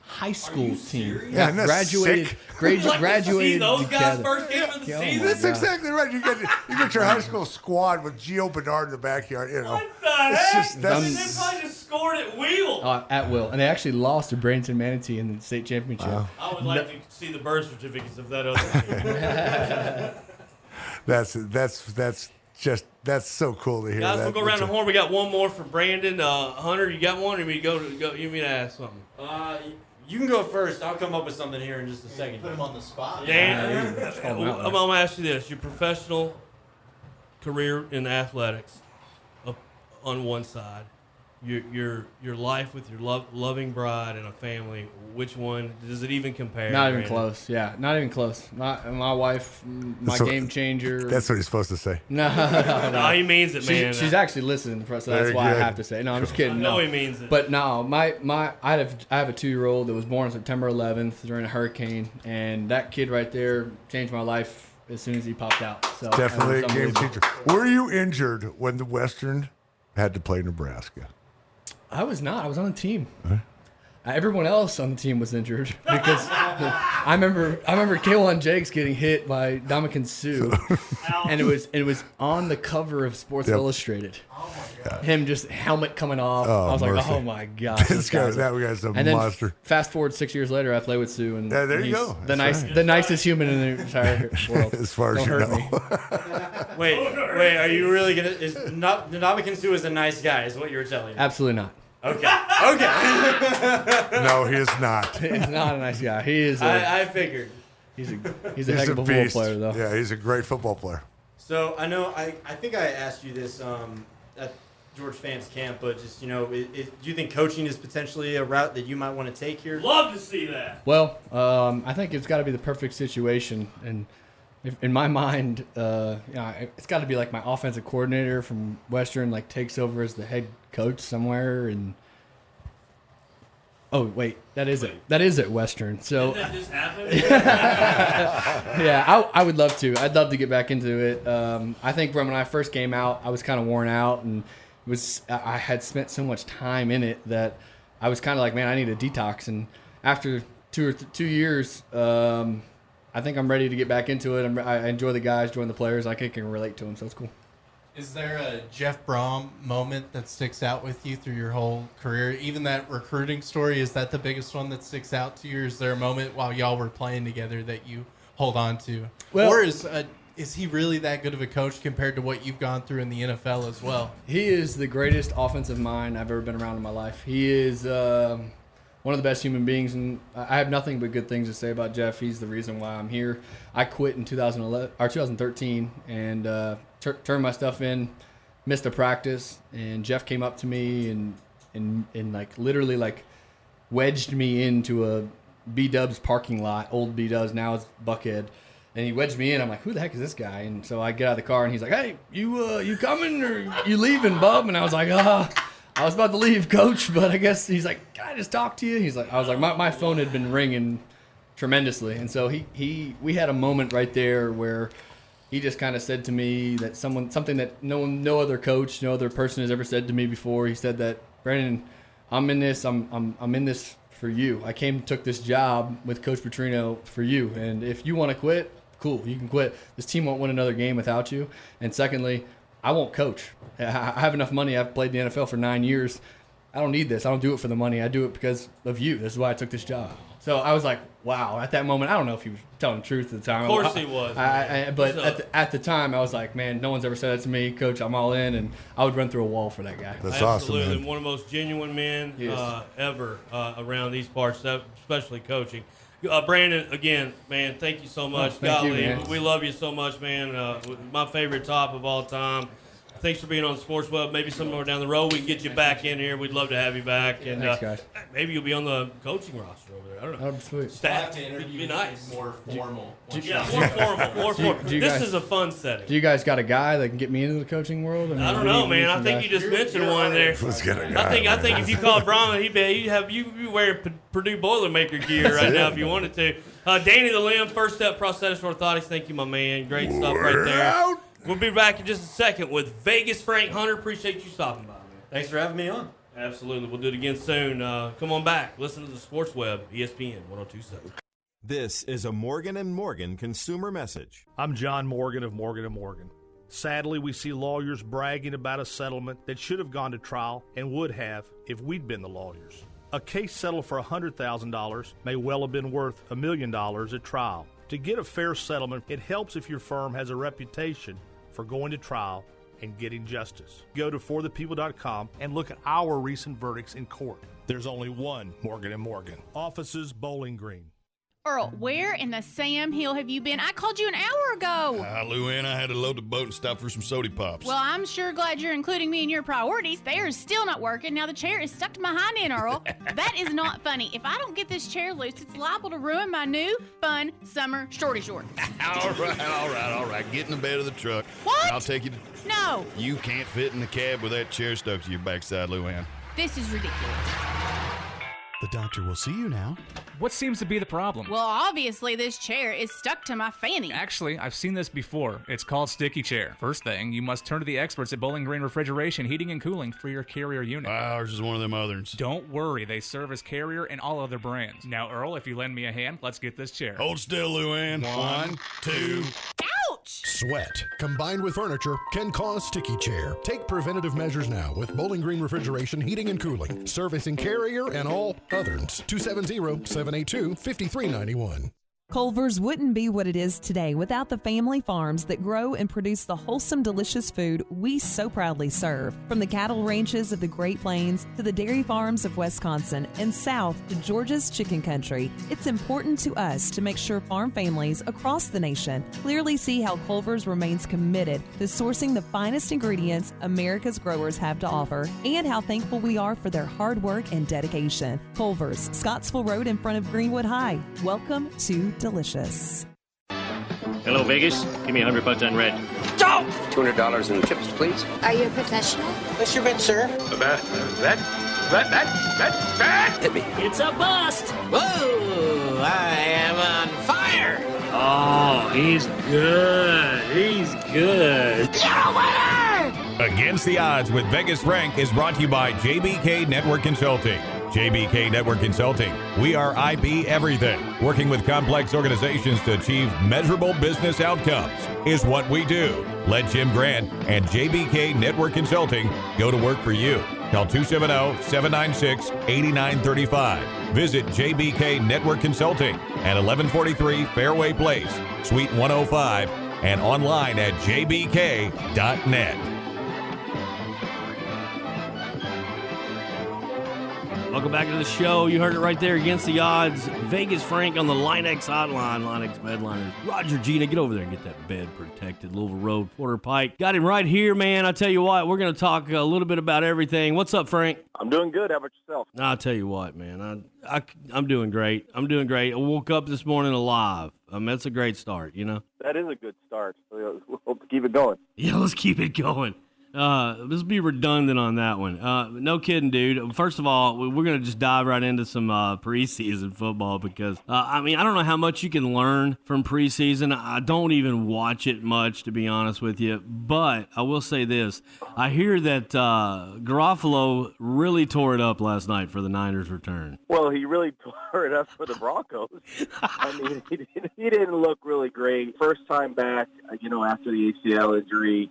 high school team. Yeah, and graduated see those together. guys first game of the season. That's exactly right. You get your high school squad with Gio Bernard in the backyard. What the heck? They probably just scored at will. At will, and they actually lost to Bradenton Manatee in the state championship. Wow. I would like to see the birth certificates of that other team. That's so cool to hear. Guys, we'll go around the horn. We got one more for Brandon. Hunter, you got one, or you go? You mean to ask something? You can go first. I'll come up with something here in just a second. Put him on the spot. Dan, I'm going to ask you this. Your professional career in athletics up on one side, your life with your loving bride and a family, which one, does it even compare? Not even close. Yeah, not even close. My wife, game changer. That's what he's supposed to say. No, he means it, man. She's actually listening, so that's why I have to say. No, I'm just kidding. No, he means it. But no, I have a 2-year-old that was born on September 11th during a hurricane, and that kid right there changed my life as soon as he popped out. So definitely a game changer. Were you injured when the Western had to play Nebraska? I was not. I was on the team. Everyone else on the team was injured because I remember K1 Jakes getting hit by Dominican Sue, and it was on the cover of Sports Illustrated. Oh my God! Him just helmet coming off. I was like, oh my God! That guy's a monster. Fast forward 6 years later, I play with Sue, and there you go. The nicest human in the entire world. As far as you know. Wait, are you really gonna? Dominican Sue is a nice guy, is what you're telling me? Absolutely not. Okay. No, he is not. He's not a nice guy. He is. I figured. He's a heck of a football player, though. Yeah, he's a great football player. So I know I think I asked you this at George Fant's camp, but just do you think coaching is potentially a route that you might want to take here? Love to see that. Well, I think it's got to be the perfect situation, and in my mind, it's got to be like my offensive coordinator from Western takes over as the head coach somewhere, and oh wait, that is at Western. So did that just happen? Yeah, I would love to. I'd love to get back into it. I think when I first came out, I was kind of worn out, and I had spent so much time in it that I was kind of like, man, I need a detox. And after 2 years, I think I'm ready to get back into it. I enjoy the guys, enjoy the players. I can relate to them, so it's cool. Is there a Jeff Brom moment that sticks out with you through your whole career? Even that recruiting story, is that the biggest one that sticks out to you? Or is there a moment while y'all were playing together that you hold on to? Well, or is he really that good of a coach compared to what you've gone through in the NFL as well? He is the greatest offensive mind I've ever been around in my life. He is one of the best human beings, and I have nothing but good things to say about Jeff. He's the reason why I'm here. I quit in 2013 and turned my stuff in, missed a practice, and Jeff came up to me and literally wedged me into B-Dub's parking lot, old B-Dub's, now it's Buckhead. And he wedged me in. I'm like, who the heck is this guy? And so I get out of the car, and he's like, hey, you coming or you leaving, bub? And I was like, I was about to leave, coach, but I guess he's like, can I just talk to you? I was like, my phone had been ringing tremendously. And so we had a moment right there where he just kind of said to me that something that no other coach, no other person has ever said to me before. He said that, Brandon, I'm in this for you. I took this job with Coach Petrino for you. And if you want to quit, cool, you can quit. This team won't win another game without you. And secondly, I won't coach. I have enough money. I've played the NFL for 9 years. I don't need this. I don't do it for the money. I do it because of you. This is why I took this job. So I was like, wow. At that moment, I don't know if he was telling the truth at the time. Of course he was. But at the time, I was like, man, no one's ever said that to me. Coach, I'm all in. And I would run through a wall for that guy. That's Absolutely. awesome, man. One of the most genuine men ever around these parts, especially coaching. Brandon, again, man, thank you so much. Thank you, man. We love you so much, man. My favorite top of all time. Thanks for being on Sports Webb. Maybe somewhere down the road we can get you back in here. We'd love to have you back. And thanks, guys. Maybe you'll be on the coaching roster over there. I don't know. That'd be sweet. Staff. We'll have to interview Be nice. more formal. Yeah, more formal. This is a fun setting. Do you guys got a guy that can get me into the coaching world? I don't know, man. I think you just mentioned one there. Let's get a guy. I think if you called Brian, he'd be wearing Purdue Boilermaker gear right now if you wanted to. Danny the Limb, First Step Prosthetics Orthotics. Thank you, my man. Great stuff right there. We'll be back in just a second with Vegas Frank Hunter. Appreciate you stopping by, man. Thanks for having me on. Absolutely. We'll do it again soon. Come on back. Listen to the Sports Web, ESPN 102.7. This is a Morgan & Morgan consumer message. I'm John Morgan of Morgan & Morgan. Sadly, we see lawyers bragging about a settlement that should have gone to trial and would have if we'd been the lawyers. A case settled for $100,000 may well have been worth $1 million at trial. To get a fair settlement, it helps if your firm has a reputation for going to trial and getting justice. Go to forthepeople.com and look at our recent verdicts in court. There's only one Morgan & Morgan. Offices, Bowling Green. Earl, where in the Sam Hill have you been? I called you an hour ago. Luann, I had to load the boat and stop for some soda pops. Well, I'm sure glad you're including me in your priorities. They are still not working. Now the chair is stuck to my hind end, Earl. That is not funny. If I don't get this chair loose, it's liable to ruin my new, fun summer shorty shorts. All right. Get in the bed of the truck. What? I'll take you to... No. You can't fit in the cab with that chair stuck to your backside, Luann. This is ridiculous. The doctor will see you now. What seems to be the problem? Well, obviously this chair is stuck to my fanny. Actually, I've seen this before. It's called sticky chair. First thing, you must turn to the experts at Bowling Green Refrigeration, Heating and Cooling for your carrier unit. Ours is one of them others. Don't worry, they serve as carrier and all other brands. Now, Earl, if you lend me a hand, let's get this chair. Hold still, Luann. 1, 2. Ouch! Sweat, combined with furniture, can cause sticky chair. Take preventative measures now with Bowling Green Refrigeration, Heating and Cooling. Servicing carrier and all others. 270-782-5391. Culver's wouldn't be what it is today without the family farms that grow and produce the wholesome, delicious food we so proudly serve. From the cattle ranches of the Great Plains to the dairy farms of Wisconsin and south to Georgia's chicken country, it's important to us to make sure farm families across the nation clearly see how Culver's remains committed to sourcing the finest ingredients America's growers have to offer and how thankful we are for their hard work and dedication. Culver's, Scottsville Road in front of Greenwood High. Welcome to Delicious. Hello, Vegas. Give me $100 on red. Go! $200 in chips, please. Are you a professional? What's your bid, sir? That. Hit me. It's a bust. Whoa! I am on fire. Oh, he's good. He's good. You're a winner! Against the Odds with Vegas Frank is brought to you by JBK Network Consulting. JBK Network Consulting. We are IP everything. Working with complex organizations to achieve measurable business outcomes is what we do. Let Jim Grant and JBK Network Consulting go to work for you. Call 270-796-8935. Visit JBK Network Consulting at 1143 Fairway Place, Suite 105, and online at jbk.net. Welcome back to the show. You heard it right there, Against the Odds. Vegas Frank on the LineX hotline. LineX Bedliners. Roger Gina, get over there and get that bed protected. Louisville Road, Porter Pike. Got him right here, man. I tell you what, we're going to talk a little bit about everything. What's up, Frank? I'm doing good. How about yourself? I'll tell you what, man. I'm doing great. I'm doing great. I woke up this morning alive. That's a great start, you know? That is a good start. So we'll keep it going. Yeah, let's keep it going. Let's be redundant on that one. No kidding, dude. First of all, we're going to just dive right into some preseason football because, I don't know how much you can learn from preseason. I don't even watch it much, to be honest with you. But I will say this. I hear that Garofalo really tore it up last night for the Niners' return. Well, he really tore it up for the Broncos. I mean, he didn't look really great. First time back, after the ACL injury,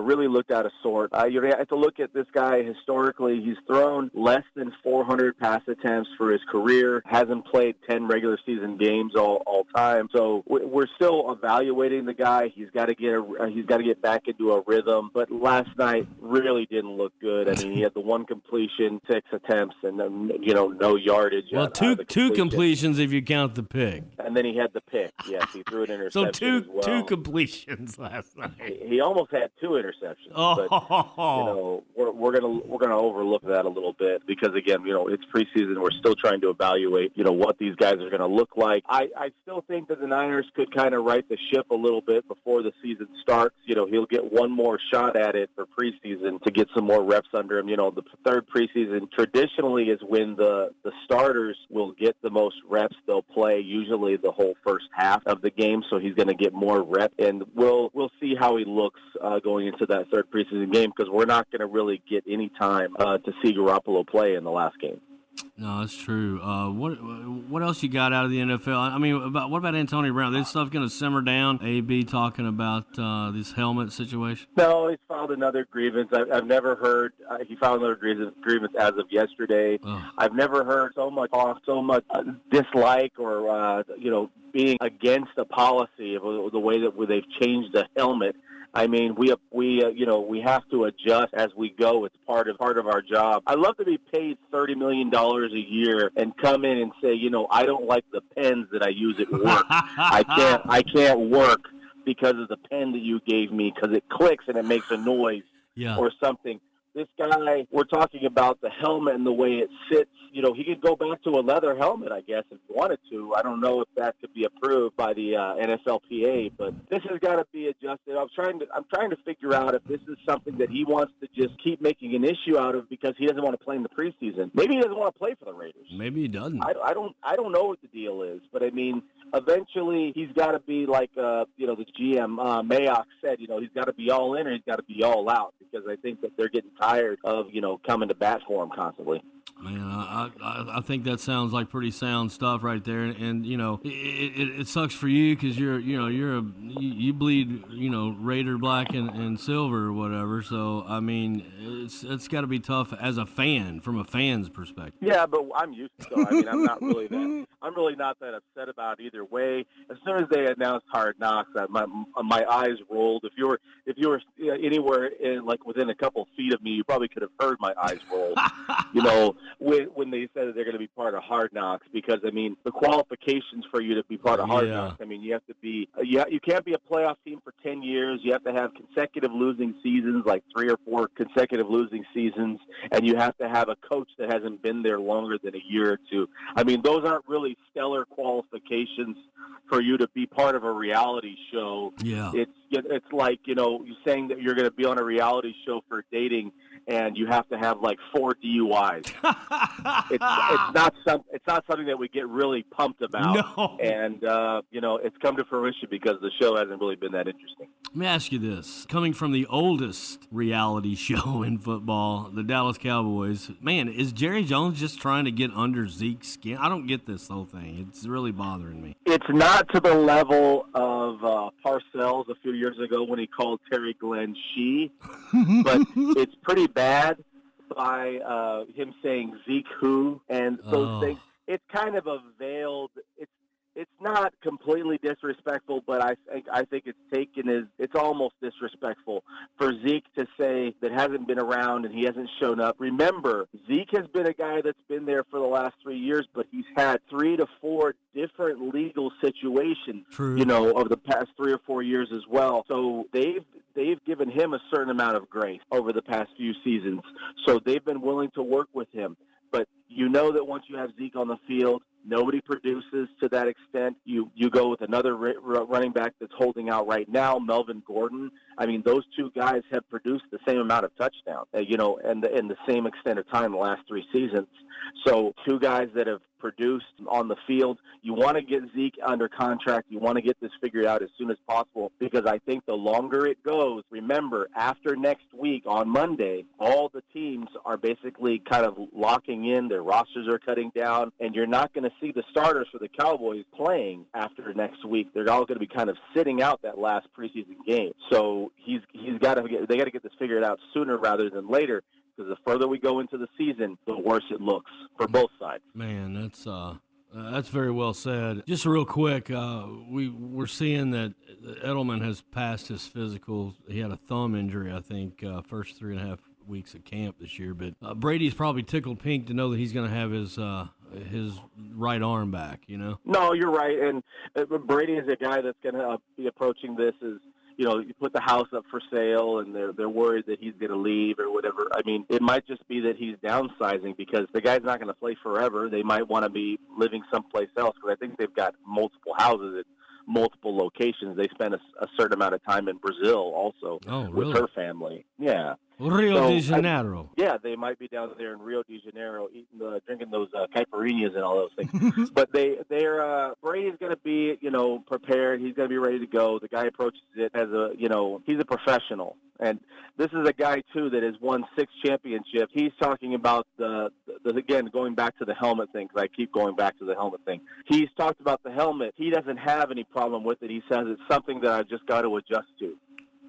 really looked out of sort. You have to look at this guy historically. He's thrown less than 400 pass attempts for his career, hasn't played 10 regular season games all time. So we're still evaluating the guy. He's got to get back into a rhythm. But last night really didn't look good. I mean, he had the one completion, 6 attempts, and then, no yardage. Well, two completions if you count the pick. And then he had the pick. Yes, he threw an interception. So two completions last night. He almost had 2 interceptions. But, we're gonna overlook that a little bit because again, it's preseason. We're still trying to evaluate, what these guys are going to look like. I still think that the Niners could kind of right the ship a little bit before the season starts. He'll get one more shot at it for preseason to get some more reps under him. The third preseason traditionally is when the starters will get the most reps. They'll play usually the whole first half of the game, so he's going to get more reps, and we'll see how he looks going into that third preseason game because we're not going to really get any time to see Garoppolo play in the last game. No, that's true. What else you got out of the NFL? What about Antonio Brown? Is stuff going to simmer down? AB talking about this helmet situation? No, he's filed another grievance. I've never heard he filed another grievance as of yesterday. I've never heard so much dislike or being against a policy of the way that they've changed the helmet. I mean, we have to adjust as we go. It's part of our job. I love to be paid $30 million a year and come in and say, I don't like the pens that I use at work. I can't work because of the pen that you gave me because it clicks and it makes a noise or something. This guy, we're talking about the helmet and the way it sits. He could go back to a leather helmet, I guess, if he wanted to. I don't know if that could be approved by the NFLPA, but this has got to be adjusted. I'm trying to figure out if this is something that he wants to just keep making an issue out of because he doesn't want to play in the preseason. Maybe he doesn't want to play for the Raiders. Maybe he doesn't. I don't know what the deal is, but I mean, eventually he's got to be like the GM Mayock said. He's got to be all in or he's got to be all out because I think that they're getting tired of coming to bat for him constantly. Man, I think that sounds like pretty sound stuff right there, and it sucks for you because you bleed Raider black and silver or whatever. So I mean, it's got to be tough as a fan from a fan's perspective. Yeah, but I'm used to it. I mean, I'm really not that upset about it either way. As soon as they announced Hard Knocks, my eyes rolled. If you were anywhere in within a couple feet of me, you probably could have heard my eyes roll. When they said that they're going to be part of Hard Knocks, because I mean the qualifications for you to be part of Hard Knocks. I mean, you have to be you can't be a playoff team for 10 years. You have to have consecutive losing seasons, like 3 or 4 consecutive losing seasons, and you have to have a coach that hasn't been there longer than a year or 2. I mean, those aren't really stellar qualifications for you to be part of a reality show. Yeah, it's like you saying that you're going to be on a reality show for dating, and you have to have 4 DUIs. It's not something that we get really pumped about. No. And it's come to fruition because the show hasn't really been that interesting. Let me ask you this: coming from the oldest reality show in football, the Dallas Cowboys, man, is Jerry Jones just trying to get under Zeke's skin? I don't get this whole thing. It's really bothering me. It's not to the level of Parcells a few years ago when he called Terry Glenn she, but it's pretty bad by him saying Zeke who and those things. It's kind of a veiled. it's not completely disrespectful, but I think it's almost disrespectful for Zeke to say that hasn't been around and he hasn't shown up. Remember, Zeke has been a guy that's been there for the last 3 years, but he's had 3 to 4 different legal situations, over the past 3 or 4 years as well. So they've given him a certain amount of grace over the past few seasons. So they've been willing to work with him. But you know that once you have Zeke on the field, nobody produces to that extent. You go with another running back that's holding out right now, Melvin Gordon. I mean, those two guys have produced the same amount of touchdowns, and in the same extent of time the last 3 seasons. So 2 guys that have produced on the field. You want to get Zeke under contract. You want to get this figured out as soon as possible, because I think the longer it goes, remember, after next week on Monday, all the teams are basically kind of locking in. Their rosters are cutting down, and you're not going to see the starters for the Cowboys playing after next week. They're all going to be kind of sitting out that last preseason game. So they got to get this figured out sooner rather than later, because the further we go into the season, the worse it looks for both sides. Man, that's very well said. Just real quick, we're seeing that Edelman has passed his physical. He had a thumb injury, I think, first 3.5 weeks of camp this year. But Brady's probably tickled pink to know that he's going to have his right arm back. No, you're right, and Brady is a guy that's going to be approaching this as, you put the house up for sale, and they're worried that he's going to leave or whatever. I mean, it might just be that he's downsizing because the guy's not going to play forever. They might want to be living someplace else, because I think they've got multiple houses at multiple locations. They spent a certain amount of time in Brazil also with her family. Yeah. Rio de Janeiro. They might be down there in Rio de Janeiro drinking those caipirinhas and all those things. But they're Brady's going to be, prepared. He's going to be ready to go. The guy approaches it as he's a professional. And this is a guy, too, that has won 6 championships. He's talking about again, going back to the helmet thing, because I keep going back to the helmet thing. He's talked about the helmet. He doesn't have any problem with it. He says it's something that I've just got to adjust to.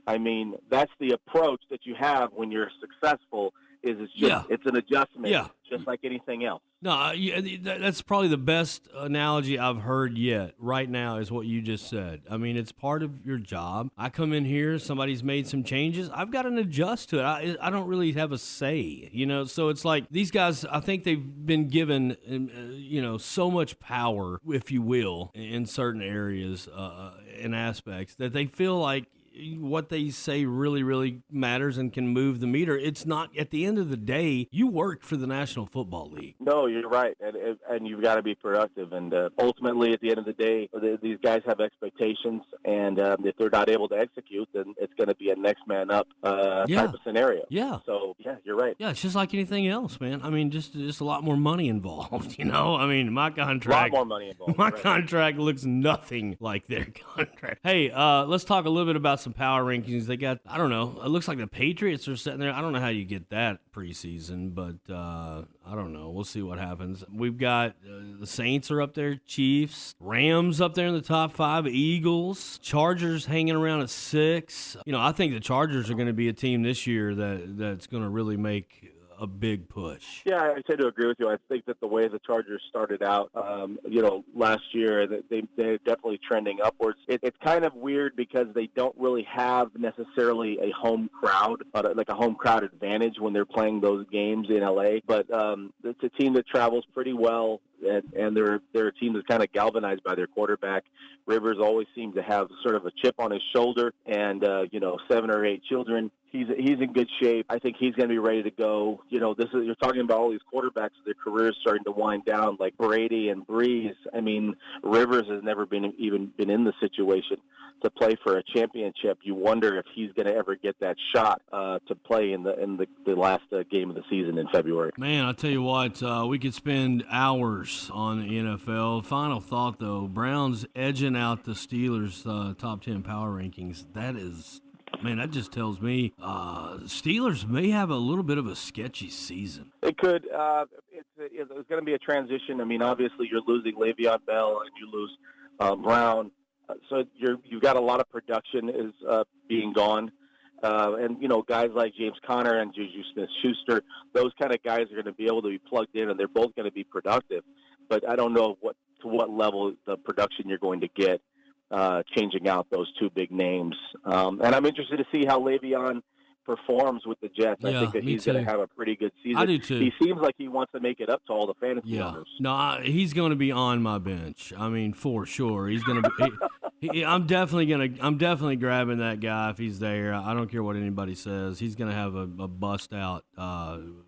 I mean, that's the approach that you have when you're successful. It's an adjustment, just like anything else. No, that's probably the best analogy I've heard yet. Right now is what you just said. I mean, it's part of your job. I come in here, somebody's made some changes. I've got to adjust to it. I don't really have a say, So it's like these guys, I think they've been given, so much power, if you will, in certain areas and aspects that they feel like what they say really, really matters and can move the meter. It's not, at the end of the day, you work for the National Football League. No, you're right, and you've got to be productive. And ultimately, at the end of the day, these guys have expectations, and if they're not able to execute, then it's going to be a next man up type of scenario. Yeah. So, you're right. Yeah, it's just like anything else, man. I mean, just a lot more money involved, I mean, my contract. A lot more money involved. My contract looks nothing like their contract. Hey, let's talk a little bit about some power rankings. They got, I don't know, it looks like the Patriots are sitting there. I don't know how you get that preseason, but I don't know. We'll see what happens. We've got the Saints are up there, Chiefs, Rams up there in the top 5, Eagles, Chargers hanging around at 6. I think the Chargers are going to be a team this year that's going to really make a big push. Yeah, I tend to agree with you. I think that the way the Chargers started out, last year, they're definitely trending upwards. It's kind of weird because they don't really have necessarily a home crowd, like a home crowd advantage when they're playing those games in LA. But it's a team that travels pretty well, and they're a team that's kind of galvanized by their quarterback. Rivers always seems to have sort of a chip on his shoulder, and 7 or 8 children. He's in good shape. I think he's going to be ready to go. You're talking about all these quarterbacks, their careers starting to wind down, like Brady and Breeze. I mean, Rivers has never been in the situation to play for a championship. You wonder if he's going to ever get that shot to play in the last game of the season in February. Man, I'll tell you what, we could spend hours on the NFL. Final thought, though, Browns edging out the Steelers' top 10 power rankings. That just tells me Steelers may have a little bit of a sketchy season. It could. It's going to be a transition. I mean, obviously you're losing Le'Veon Bell and you lose Brown. So you've got a lot of production is being gone. And guys like James Conner and Juju Smith-Schuster, those kind of guys are going to be able to be plugged in, and they're both going to be productive. But I don't know what to what level the production you're going to get changing out those two big names. And I'm interested to see how Le'Veon performs with the Jets. I think that he's going to have a pretty good season. I do too. He seems like he wants to make it up to all the fantasy owners. No, he's going to be on my bench. I mean, for sure. He's going to be. I'm definitely grabbing that guy if he's there. I don't care what anybody says. He's going to have a bust out,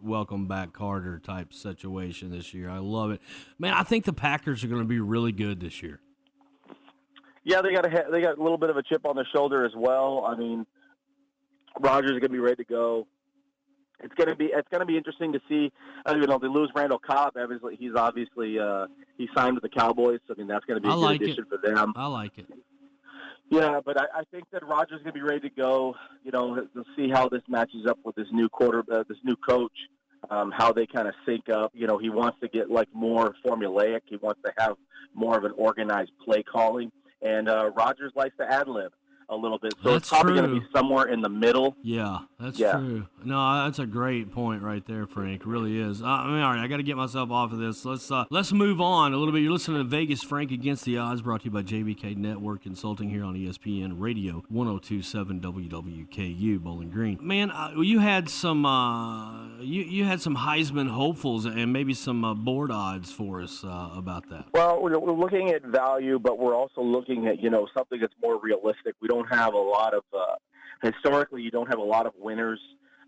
welcome back Carter type situation this year. I love it, man. I think the Packers are going to be really good this year. Yeah, they got a little bit of a chip on their shoulder as well. I mean, Rodgers is going to be ready to go. It's going to be interesting to see. They lose Randall Cobb. He's obviously he signed with the Cowboys. So, I mean, that's going to be a good addition for them. I like it. Yeah, but I think that Rodgers is going to be ready to go. We'll see how this matches up with this new this new coach. How they kind of sync up. He wants to get more formulaic. He wants to have more of an organized play calling. And Rodgers likes to ad-lib a little bit. So it's probably going to be somewhere in the middle. Yeah, that's true. No, that's a great point right there, Frank. It really is. All right, I got to get myself off of this. Let's move on a little bit. You're listening to Vegas Frank Against the Odds, brought to you by JBK Network Consulting here on ESPN Radio 102.7 WWKU Bowling Green. Man, you had some you had some Heisman hopefuls and maybe some board odds for us about that. Well, we're looking at value, but we're also looking at something that's more realistic. We don't have a lot of historically, you don't have a lot of winners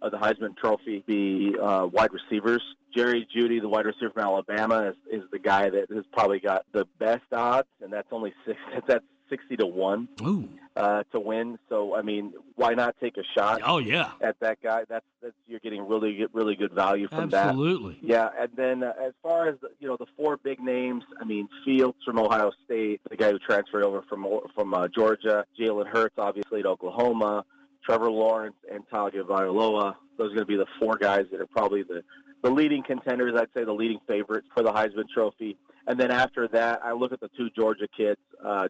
of the Heisman Trophy be wide receivers. Jerry Jeudy, the wide receiver from Alabama, is the guy that has probably got the best odds, and that's only 60 to 1 to win. So, I mean, why not take a shot? Oh yeah, at that guy. That's you're getting really good value from that. Absolutely. Yeah, and then as far as the four big names, I mean, Fields from Ohio State, the guy who transferred over from Georgia, Jalen Hurts, obviously at Oklahoma, Trevor Lawrence, and Tagovailoa. Those are going to be the four guys that are probably the leading contenders. I'd say the leading favorites for the Heisman Trophy. And then after that, I look at the two Georgia kids,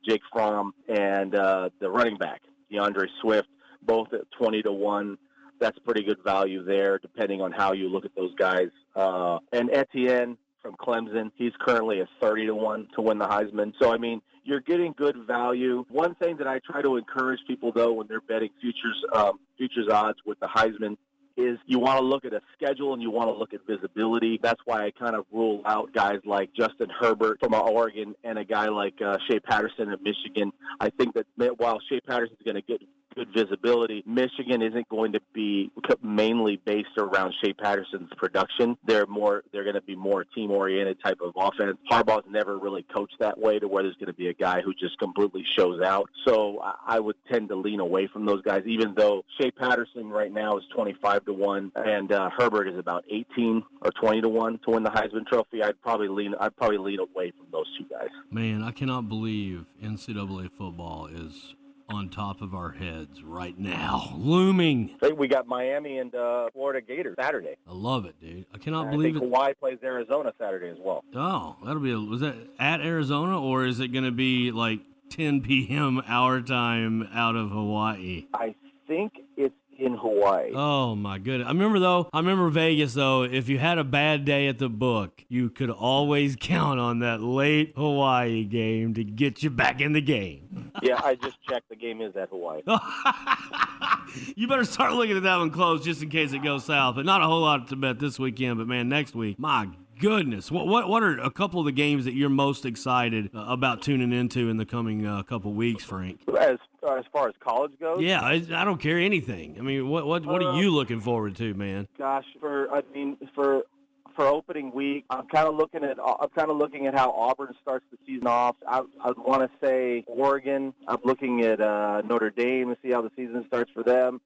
Jake Fromm and the running back, DeAndre Swift, both at 20 to 1. That's pretty good value there, depending on how you look at those guys. And Etienne from Clemson, he's currently at 30 to 1 to win the Heisman. So, I mean, you're getting good value. One thing that I try to encourage people, though, when they're betting futures odds with the Heisman, is you want to look at a schedule and you want to look at visibility. That's why I kind of rule out guys like Justin Herbert from Oregon and a guy like Shea Patterson of Michigan. I think that while Shea Patterson's going to get good visibility, Michigan isn't going to be mainly based around Shea Patterson's production. They're going to be more team-oriented type of offense. Harbaugh's never really coached that way to where there's going to be a guy who just completely shows out. So I would tend to lean away from those guys, even though Shea Patterson right now is 25 to 1 and Herbert is about 18 or 20 to 1 to win the Heisman Trophy. I'd probably lean away from those two guys. Man, I cannot believe NCAA football is on top of our heads right now, looming. We got Miami and Florida Gators Saturday. I love it, dude. I cannot believe it. Hawaii plays Arizona Saturday as well. Oh, was that at Arizona, or is it going to be like 10 p.m. our time out of Hawaii? I think it's in Hawaii. Oh my goodness. I remember Vegas though, if you had a bad day at the book, you could always count on that late Hawaii game to get you back in the game. Yeah, I just checked. The game is at Hawaii. You better start looking at that one close just in case it goes south. But not a whole lot to bet this weekend, but man, next week, my goodness. What are a couple of the games that you're most excited about tuning into in the coming couple weeks, Frank? As far as college goes? Yeah, I don't care anything. I mean, what are you looking forward to, man? Gosh, for opening week, I'm kind of looking at how Auburn starts the season off. I want to say Oregon. I'm looking at Notre Dame to see how the season starts for them.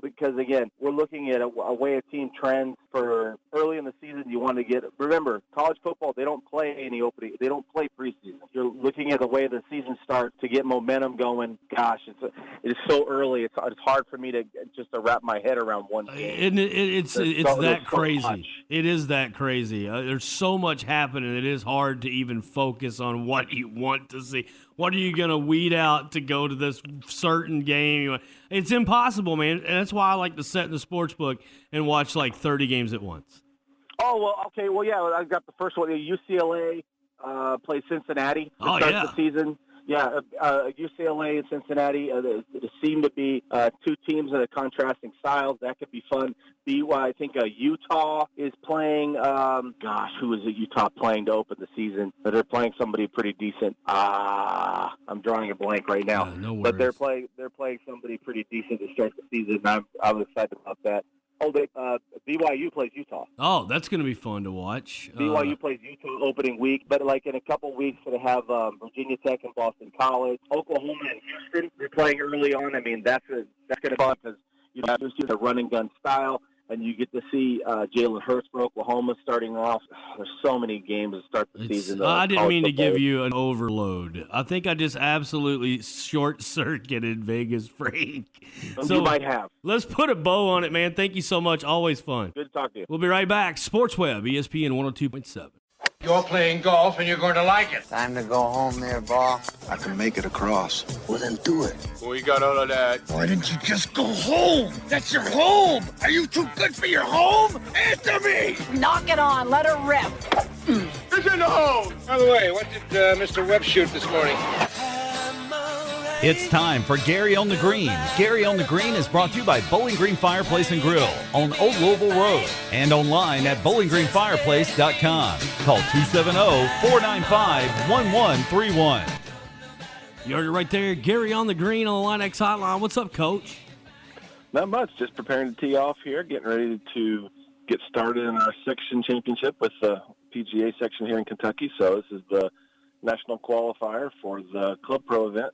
Because again, we're looking at a way of team trends for early in the season. You want to remember, college football, they don't play they don't play preseason. You're looking at the way the season starts to get momentum going. Gosh, it is so early. It's hard for me to wrap my head around one game. It's that crazy. It is that crazy. There's so much happening. It is hard to even focus on what you want to see. What are you going to weed out to go to this certain game? It's impossible, man. And that's why I like to set in the sports book and watch like 30 games at once. Oh, well, okay. Well, yeah, I've got the first one, UCLA, plays Cincinnati to Oh, start yeah. the season. Yeah, UCLA and Cincinnati there seem to be two teams that are contrasting styles. That could be fun. I think Utah is playing. Who is it? Utah playing to open the season? But they're playing somebody pretty decent. I'm drawing a blank right now. No but they're worries. playing somebody pretty decent to start the season. I'm excited about that. BYU plays Utah. Oh, that's going to be fun to watch. BYU plays Utah opening week, but like in a couple weeks, going to have Virginia Tech and Boston College, Oklahoma and Houston. They're playing early on. I mean, that's going to be fun because you see the run and gun style, and you get to see Jalen Hurts for Oklahoma starting off. There's so many games to start the season. I didn't mean to give you an overload. I think I just absolutely short-circuited Vegas Freak. You might have. Let's put a bow on it, man. Thank you so much. Always fun. Good to talk to you. We'll be right back. Sports Webb, ESPN 102.7. You're playing golf and you're going to like it. Time to go home there, Ball. I can make it across. Well, then do it. We got all of that. Why didn't you just go home? That's your home. Are you too good for your home? Answer me. Knock it on. Let her rip. Who's in the hole? By the way, what did Mr. Webb shoot this morning? It's time for Gary on the Green. Gary on the Green is brought to you by Bowling Green Fireplace and Grill on Old Louisville Road and online at bowlinggreenfireplace.com. Call 270-495-1131. You heard it right there. Gary on the Green on the Line X Hotline. What's up, Coach? Not much. Just preparing to tee off here, getting ready to get started in our section championship with the PGA section here in Kentucky. So this is the national qualifier for the Club Pro event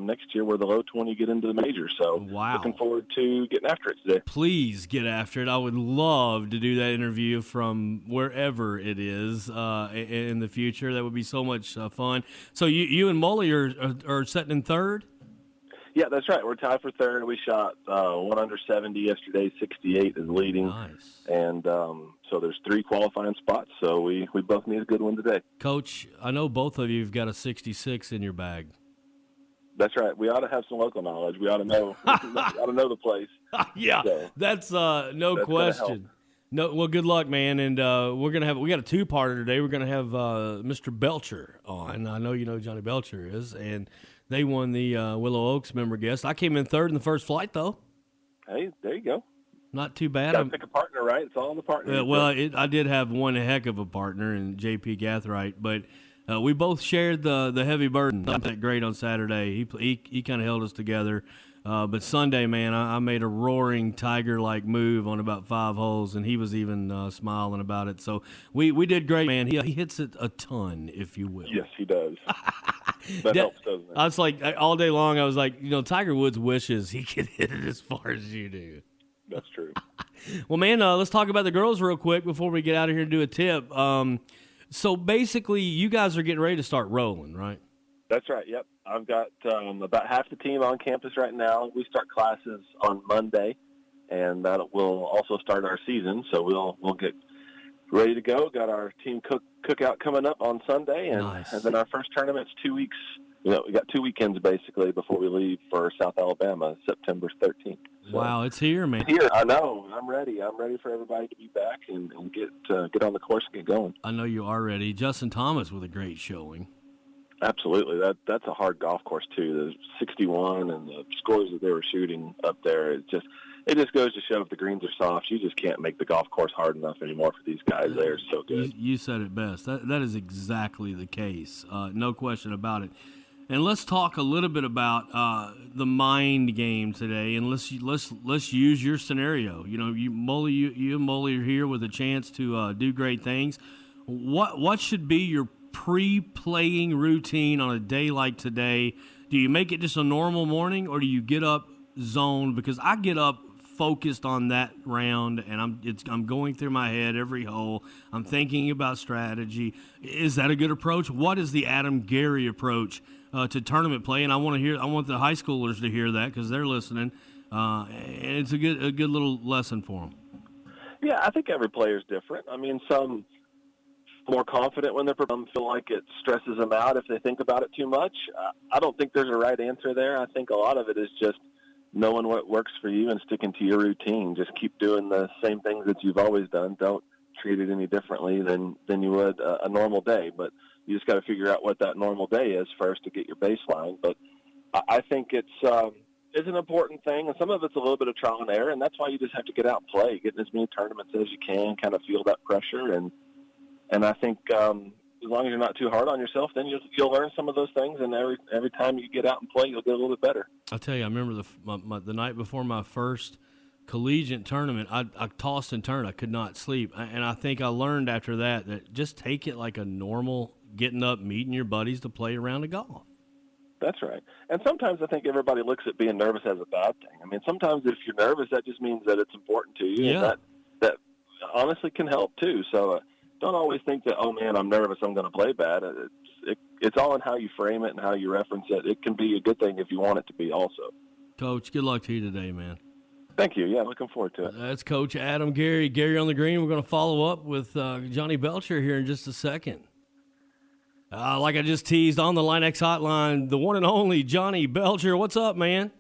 next year, where the low 20 get into the major. So looking forward to getting after it today. Please get after it. I would love to do that interview from wherever it is in the future. That would be so much fun. So you and Molly are sitting in third? Yeah, that's right. We're tied for third. We shot 1 under 70 yesterday. 68 is leading. Nice. And so there's 3 qualifying spots. So we both need a good one today. Coach, I know both of you have got a 66 in your bag. That's right. We ought to have some local knowledge. We ought to know. ought to know the place. Yeah, so, that's no question. No, well, good luck, man. And we got a two-parter today. We're gonna have Mr. Belcher on. I know you know who Johnny Belcher is, and they won the Willow Oaks member guest. I came in third in the first flight, though. Hey, there you go. Not too bad. Got to pick a partner, right? It's all in the partner. I did have one heck of a partner in J.P. Gathright, but we both shared the heavy burden. Not that great on Saturday. He kind of held us together. But Sunday, man, I made a roaring tiger-like move on about 5 holes, and he was even smiling about it. So we did great, man. He hits it a ton, if you will. Yes, he does. That helps, doesn't it? I was like, all day long, I was like, Tiger Woods wishes he could hit it as far as you do. That's true. Well, man, let's talk about the girls real quick before we get out of here and do a tip. So basically, you guys are getting ready to start rolling, right? That's right. Yep. I've got about half the team on campus right now. We start classes on Monday, and that will also start our season. So we'll get ready to go. Got our team cookout coming up on Sunday, and then our first tournament's 2 weeks. We got 2 weekends basically before we leave for South Alabama, September 13th. So, wow, it's here, man. Here, I know. I'm ready. I'm ready for everybody to be back and get on the course and get going. I know you are ready. Justin Thomas with a great showing. Absolutely. That's a hard golf course too. The 61 and the scores that they were shooting up there, it just goes to show if the greens are soft, you just can't make the golf course hard enough anymore for these guys. They're so good. You said it best. That is exactly the case. No question about it. And let's talk a little bit about the mind game today, and let's use your scenario. You and Molly are here with a chance to do great things. What should be your pre-playing routine on a day like today? Do you make it just a normal morning, or do you get up zoned? Because I get up focused on that round, and I'm going through my head every hole. I'm thinking about strategy. Is that a good approach? What is the Adam Gary approach to tournament play? And I want the high schoolers to hear that because they're listening, and it's a good little lesson for them. Yeah, I think every player is different. I mean, some more confident when they're feel like it stresses them out if they think about it too much. I don't think there's a right answer there. I think a lot of it is just knowing what works for you and sticking to your routine. Just keep doing the same things that you've always done. Don't treat it any differently than you would a normal day. But You just got to figure out what that normal day is first to get your baseline. But I think it's an important thing, and some of it's a little bit of trial and error, and that's why you just have to get out and play, get in as many tournaments as you can, kind of feel that pressure. And I think as long as you're not too hard on yourself, then you'll learn some of those things, and every time you get out and play, you'll get a little bit better. I'll tell you, I remember the night before my first collegiate tournament, I tossed and turned. I could not sleep, and I think I learned after that just take it like a normal getting up, meeting your buddies to play around a golf. That's right. And sometimes I think everybody looks at being nervous as a bad thing. I mean, sometimes if you're nervous, that just means that it's important to you, Yeah. and that honestly can help too. So don't always think that, oh man, I'm nervous, I'm going to play bad. It's all in how you frame it and how you reference it. It can be a good thing if you want it to be also. Coach, good luck to you today, man. Thank you. Yeah, looking forward to it. That's Coach Adam Gary on the green. We're going to follow up with Johnny Belcher here in just a second. Like I just teased on the Line X hotline, the one and only Johnny Belcher. What's up, man?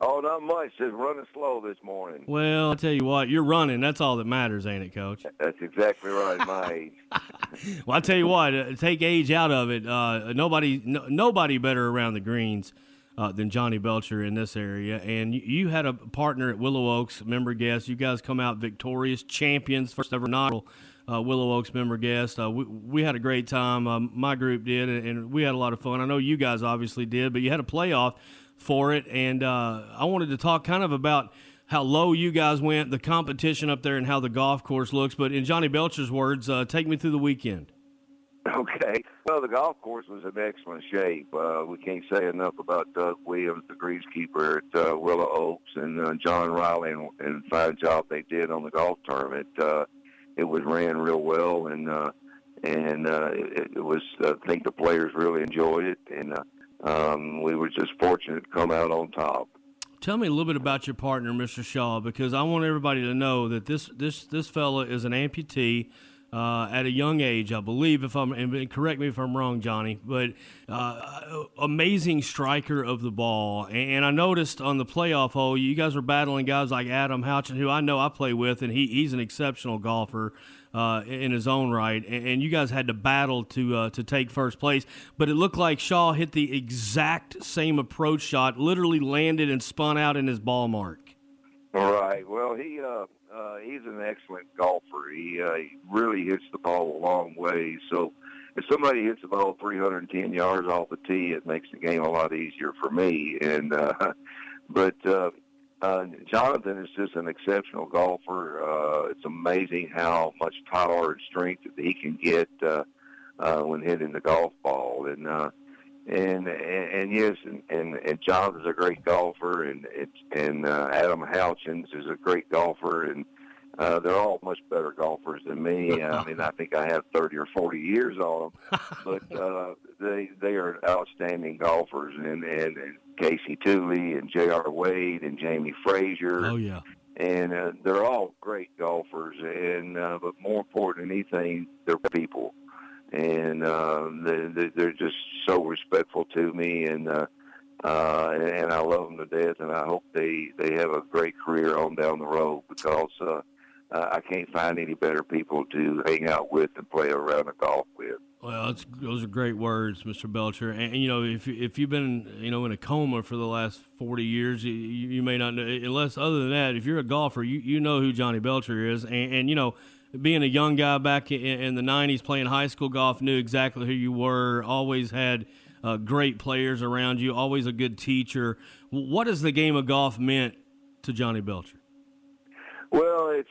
Oh, not much. Just running slow this morning. Well, I'll tell you what, you're running. That's all that matters, ain't it, Coach? That's exactly right, my age. Well, I'll tell you what, take age out of it. Nobody better around the greens than Johnny Belcher in this area. And you had a partner at Willow Oaks, member guest. You guys come out victorious, champions, first ever inaugural Willow Oaks member guest. We had a great time. My group did, and we had a lot of fun. I know you guys obviously did, but you had a playoff for it, and I wanted to talk kind of about how low you guys went, the competition up there, and how the golf course looks. But in Johnny Belcher's words, take me through the weekend. Okay. Well, the golf course was in excellent shape. We can't say enough about Doug Williams, the greenskeeper at Willow Oaks, and John Riley, and fine job they did on the golf tournament. It was ran real well, and it was. I think the players really enjoyed it, and we were just fortunate to come out on top. Tell me a little bit about your partner, Mr. Shaw, because I want everybody to know that this fella is an amputee at a young age, I believe. And correct me if I'm wrong, Johnny, but amazing striker of the ball. And I noticed on the playoff hole, you guys were battling guys like Adam Hartung, who I know I play with, and he's an exceptional golfer in his own right. And you guys had to battle to take first place. But it looked like Shaw hit the exact same approach shot, literally landed and spun out in his ball mark. All right. Well, he's an excellent golfer. He really hits the ball a long way. So if somebody hits the ball 310 yards off the tee, it makes the game a lot easier for me. And but Jonathan is just an exceptional golfer. It's amazing how much power and strength that he can get when hitting the golf ball. And yes, and Jonathan's a great golfer, and Adam Houchins is a great golfer, and they're all much better golfers than me. I mean, I think I have 30 or 40 years on them, but they are outstanding golfers, and Casey Tooley and J.R. Wade and Jamie Frazier. Oh yeah, and they're all great golfers, and but more important than anything, they're people. And they're just so respectful to me, and I love them to death, and I hope they have a great career on down the road, because I can't find any better people to hang out with and play around a golf with. Well, those are great words, Mr. Belcher. And you know, if you've been in a coma for the last 40 years, you may not know. Unless other than that, if you're a golfer, you know who Johnny Belcher is, and you know. Being a young guy back in the 90s playing high school golf, knew exactly who you were, always had great players around you, always a good teacher. What has the game of golf meant to Johnny Belcher? Well, it's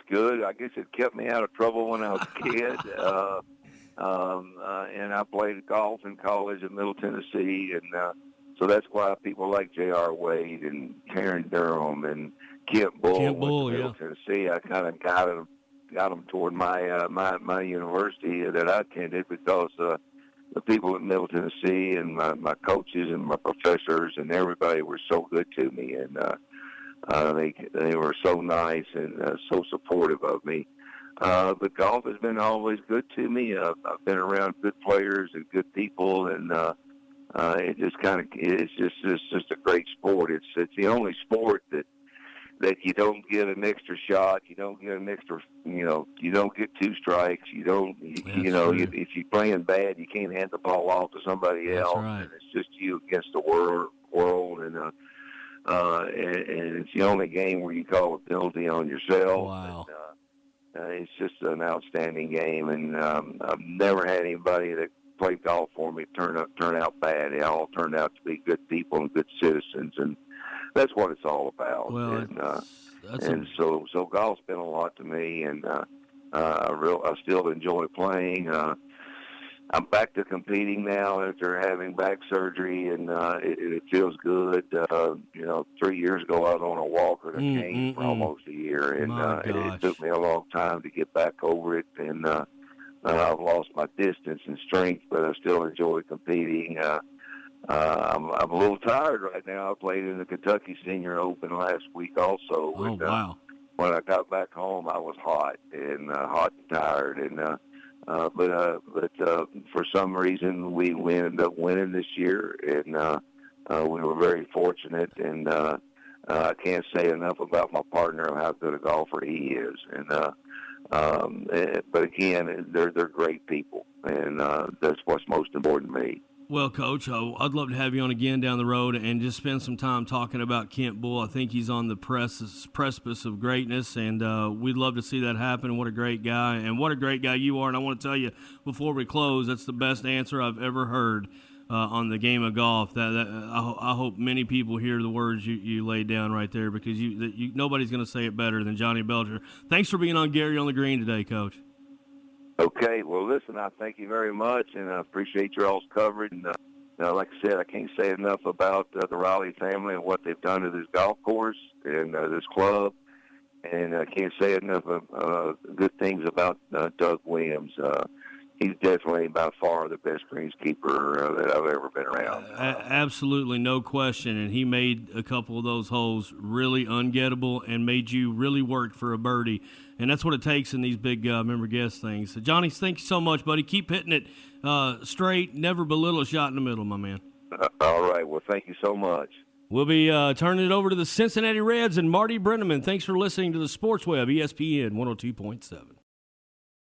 good. I guess it kept me out of trouble when I was a kid. And I played golf in college in Middle Tennessee, and so that's why people like J.R. Wade and Karen Durham and Kent Bull, Middle Tennessee. I kind of got them toward my university that I attended, because the people at Middle Tennessee and my coaches and my professors and everybody were so good to me, and they were so nice and so supportive of me. But golf has been always good to me. I've been around good players and good people, and it's just a great sport. It's the only sport that you don't get an extra shot. You don't get an extra, you don't get 2 strikes. You don't, if you're playing bad, you can't hand the ball off to somebody else. That's right. And it's just you against the world. And it's the only game where you call a penalty on yourself. Wow. And, it's just an outstanding game. And I've never had anybody that played golf for me turn out bad. They all turned out to be good people and good citizens. And that's what it's all about. Well, so golf's been a lot to me, and I still enjoy playing. I'm back to competing now after having back surgery, and it feels good. 3 years ago I was on a walker and a cane for almost a year, and it took me a long time to get back over it. And I've lost my distance and strength, but I still enjoy competing. I'm a little tired right now. I played in the Kentucky Senior Open last week also. Oh, wow. When I got back home, I was hot and tired. And but for some reason, we ended up winning this year, and we were very fortunate. And I can't say enough about my partner and how good a golfer he is. And but again, they're great people, and that's what's most important to me. Well, Coach, I'd love to have you on again down the road and just spend some time talking about Kent Bull. I think he's on the precipice of greatness, and we'd love to see that happen. What a great guy, and what a great guy you are. And I want to tell you, before we close, that's the best answer I've ever heard on the game of golf. I hope many people hear the words you laid down right there, because nobody's going to say it better than Johnny Belcher. Thanks for being on Gary on the Green today, Coach. Okay, well, listen, I thank you very much, and I appreciate your all's coverage. And like I said, I can't say enough about the Riley family and what they've done to this golf course and this club. And I can't say enough good things about Doug Williams. He's definitely by far the best greenskeeper that I've ever been around. Absolutely, no question. And he made a couple of those holes really ungettable and made you really work for a birdie. And that's what it takes in these big member guest things. So, Johnny, thank you so much, buddy. Keep hitting it straight. Never belittle a shot in the middle, my man. All right. Well, thank you so much. We'll be turning it over to the Cincinnati Reds and Marty Brenneman. Thanks for listening to the Sports Web, ESPN 102.7.